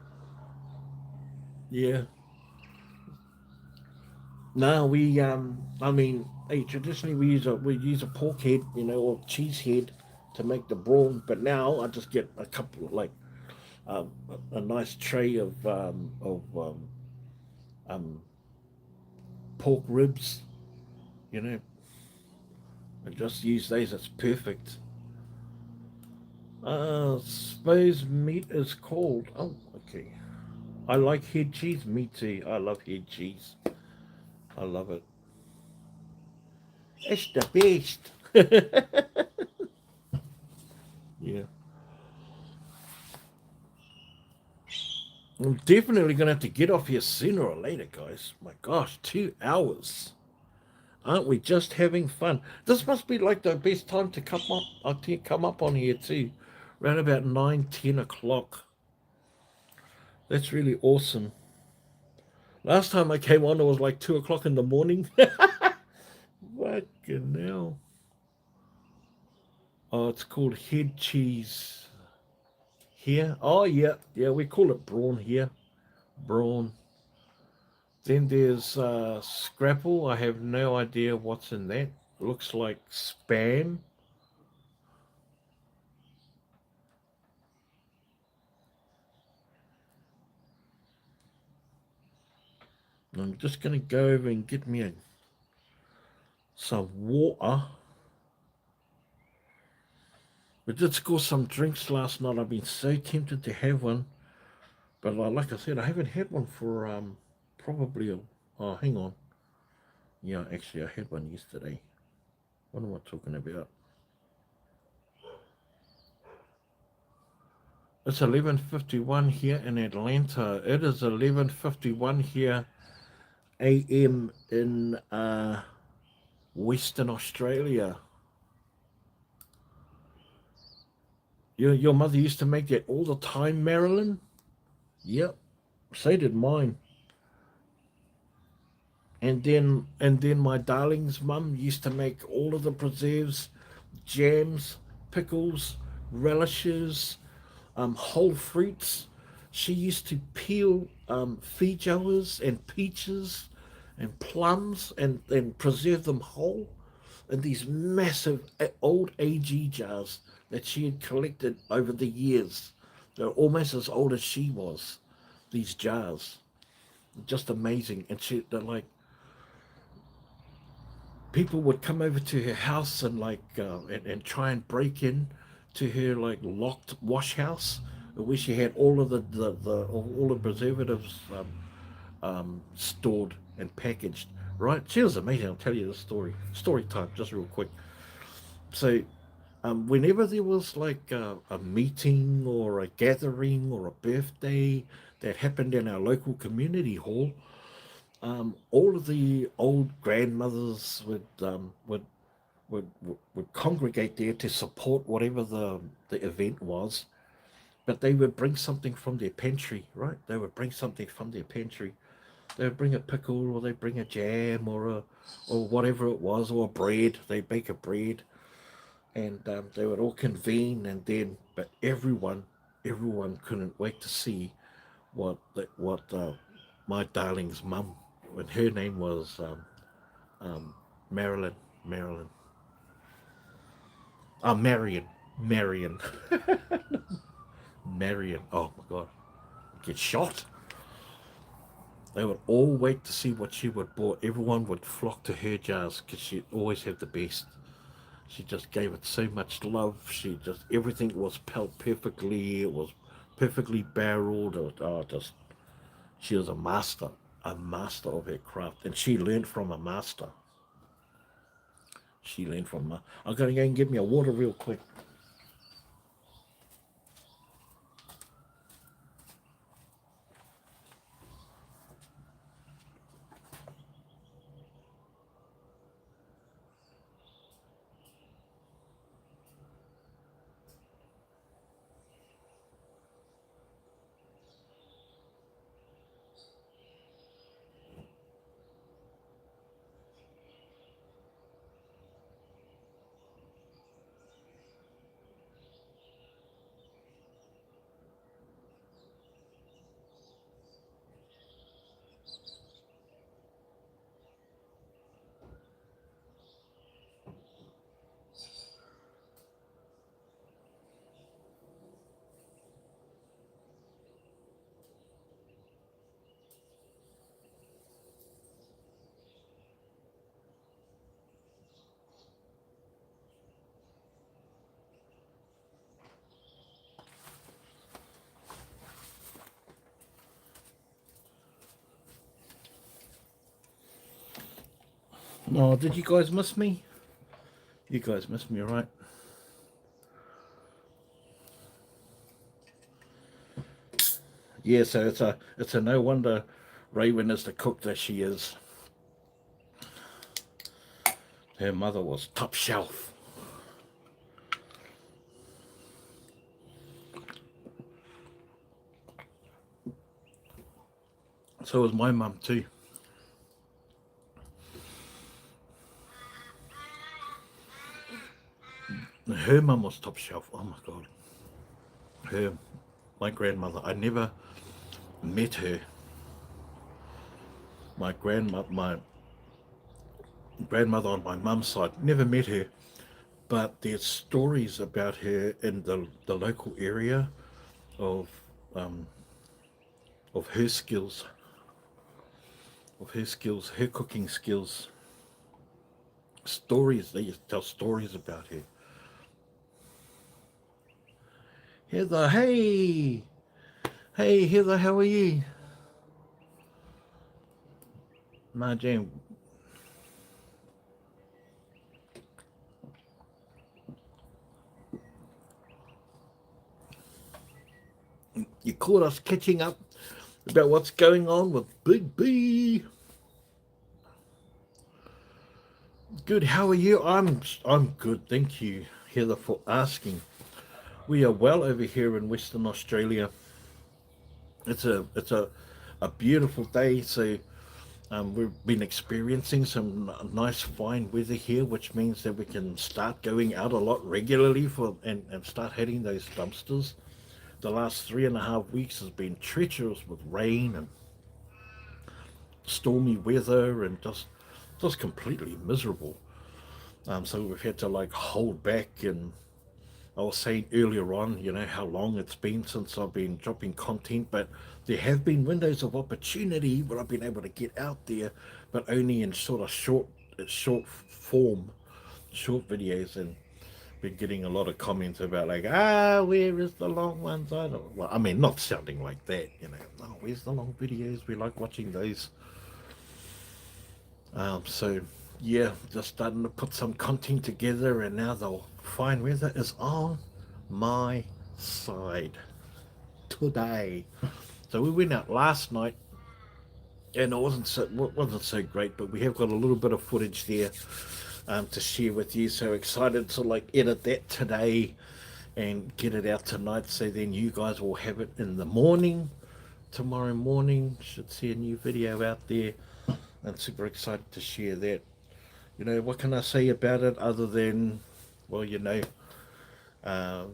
Yeah. No, I mean, hey, traditionally we use a pork head, or cheese head to make the brawn. But now I just get a couple like a nice tray of pork ribs, you know, and just use those. It's perfect. Suppose meat is called. Oh, okay. I like head cheese. Me too. I love head cheese. I love it. It's the best. Yeah. I'm definitely gonna have to get off here sooner or later, guys. My gosh, 2 hours. Aren't we just having fun? This must be like the best time to come up. Come up on here too, around about 9, 10 o'clock. That's really awesome. Last time I came on, it was like 2 o'clock in the morning. Fucking hell. Oh, it's called head cheese here. Oh, yeah, yeah, we call it brawn here. Brawn. Then there's scrapple. I have no idea what's in that. Looks like spam. I'm just gonna go over and get me some water. We did score some drinks last night. I've been so tempted to have one, but like I said, I haven't had one for probably a. Oh, hang on. Yeah, actually, I had one yesterday. What am I talking about? It's 11:51 here in Atlanta. It is 11:51 here a.m. in Western Australia. Your mother used to make that all the time, Marilyn? Yep, so did mine. And then my darling's mum used to make all of the preserves, jams, pickles, relishes, whole fruits. She used to peel feijoas and peaches and plums and preserve them whole in these massive old AG jars that she had collected over the years. They're almost as old as she was, these jars. Just amazing. And they're like, people would come over to her house and and try and break in to her like locked wash house where she had all of all the preservatives stored and packaged. Right? She was amazing. I'll tell you the story. Story time, just real quick. So whenever there was like a meeting or a gathering or a birthday that happened in our local community hall, all of the old grandmothers would congregate there to support whatever the event was. But they would bring something from their pantry, right? They would bring something from their pantry. They would bring a pickle, or they bring a jam, or whatever it was, or bread. They bake a bread, and they would all convene, and then, but everyone couldn't wait to see what my darling's mum, when her name was um, Marilyn, Marilyn, Marion, Marion, Marion. Oh my God, get shot. They would all wait to see what she would bought. Everyone would flock to her jars because she'd always have the best. She just gave it so much love. She just everything was pelt perfectly. It was perfectly barreled. Just She was a master of her craft, and she learned from a master. She learned from. I'm gonna go and get me a water real quick. Oh, did you guys miss me? You guys missed me, right? Yeah, so it's a no wonder Raven is the cook that she is. Her mother was top shelf. So was my mum too. Her mum was top shelf. Oh my god. Her, my grandmother. I never met her. My grandmother on my mum's side, never met her, but there's stories about her in the local area of um, of her skills, her cooking skills. Stories, they used to tell stories about her. Heather, hey Heather, how are you? My Jane, you caught us catching up about what's going on with Big B. Good. How are you? I'm good. Thank you, Heather, for asking. We are well over here in Western Australia. It's a beautiful day. So we've been experiencing some nice fine weather here, which means that we can start going out a lot regularly and start hitting those dumpsters. The last 3.5 weeks has been treacherous with rain and stormy weather and just completely miserable. So we've had to like hold back. And I was saying earlier on, how long it's been since I've been dropping content, but there have been windows of opportunity where I've been able to get out there, but only in sort of short form, short videos, and been getting a lot of comments about like, where is the long ones? I don't. Well, I mean, not sounding like that, Oh, where's the long videos? We like watching those. So yeah, just starting to put some content together, and now the fine weather is on my side today. So we went out last night, and it wasn't so great, but we have got a little bit of footage there to share with you. So excited to like edit that today and get it out tonight, so then you guys will have it in the morning. Tomorrow morning should see a new video out there. I'm super excited to share that. What can I say about it other than, well, um,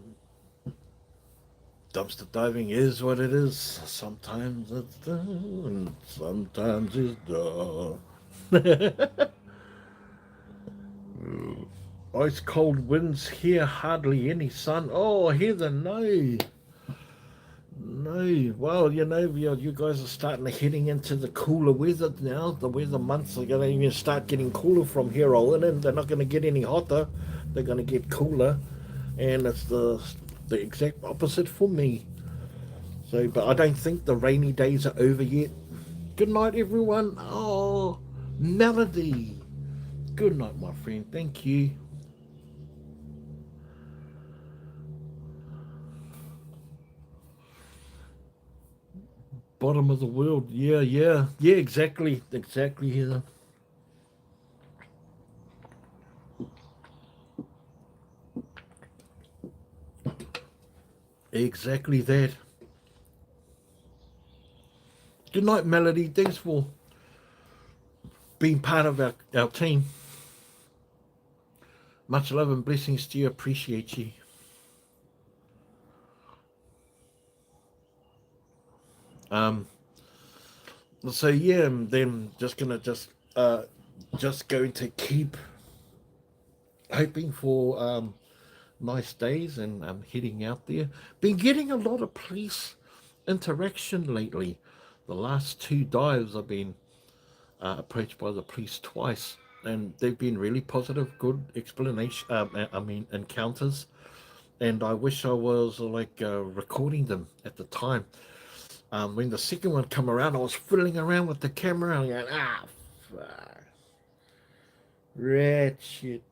dumpster diving is what it is. Sometimes it's done, and sometimes it's done. Ice cold winds here, hardly any sun. Oh, Heather, no. No, well, you guys are starting to heading into the cooler weather now. The weather months are going to even start getting cooler from here on in. They're not going to get any hotter. They're going to get cooler, and it's the exact opposite for me. So, but I don't think the rainy days are over yet. Good night, everyone. Oh, Melody. Good night, my friend. Thank you. Bottom of the world. Yeah, yeah. Yeah, exactly. Exactly, Heather. Exactly that. Good night, Melody. Thanks for being part of our team. Much love and blessings to you. Appreciate you. Um, so yeah, then just going to keep hoping for nice days and heading out there. Been getting a lot of police interaction lately. The last two dives I've been approached by the police twice, and they've been really positive, good explanation. I mean encounters, and I wish I was like recording them at the time. When the second one come around, I was fiddling around with the camera and going, fuck, rat shit.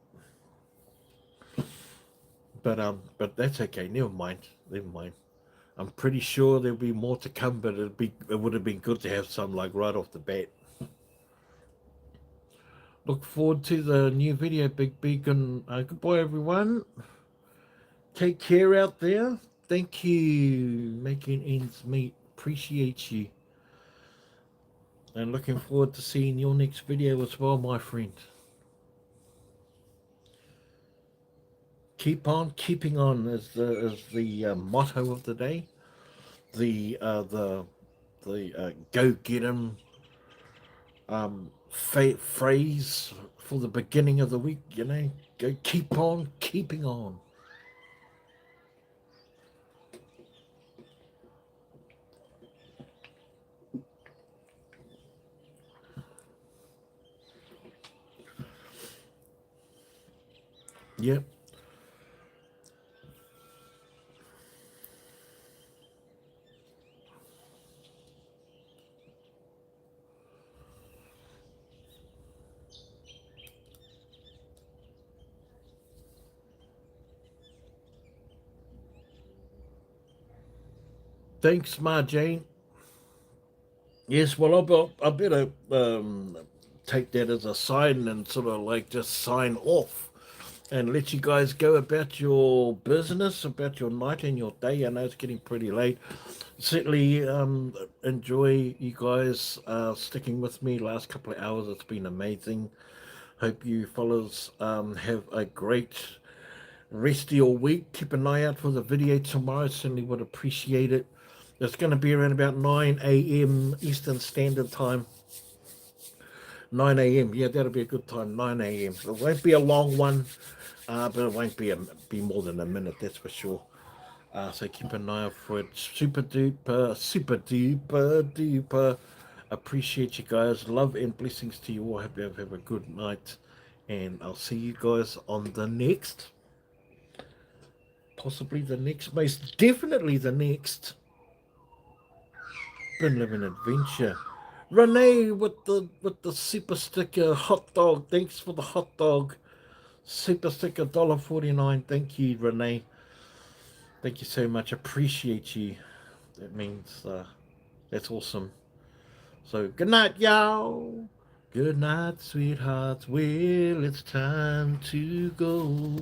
But that's okay. Never mind. Never mind. I'm pretty sure there'll be more to come, but it would have been good to have some like right off the bat. Look forward to the new video, Big Beacon. Goodbye, everyone. Take care out there. Thank you. Making ends meet. Appreciate you. And looking forward to seeing your next video as well, my friend. Keep on keeping on is the motto of the day. The go get 'em phrase for the beginning of the week. Go keep on keeping on. Yep. Thanks, Ma Jane. Yes, well, I better take that as a sign and sort of like just sign off and let you guys go about your business, about your night and your day. I know it's getting pretty late. Certainly enjoy you guys sticking with me last couple of hours. It's been amazing. Hope you fellas have a great rest of your week. Keep an eye out for the video tomorrow. Certainly would appreciate it. It's going to be around about 9 a.m. Eastern Standard Time. 9 a.m. Yeah, that'll be a good time. 9 a.m. It won't be a long one, but it won't be more than a minute. That's for sure. So keep an eye out for it. Super duper, super duper duper. Appreciate you guys. Love and blessings to you all. Hope you have a good night, and I'll see you guys on the next, possibly the next, most definitely the next Been Living Adventure. Renee with the super sticker hot dog. Thanks for the hot dog. Super sticker $1.49. Thank you, Renee. Thank you so much. Appreciate you. That means that's awesome. So good night, y'all. Good night, sweethearts. Well, it's time to go.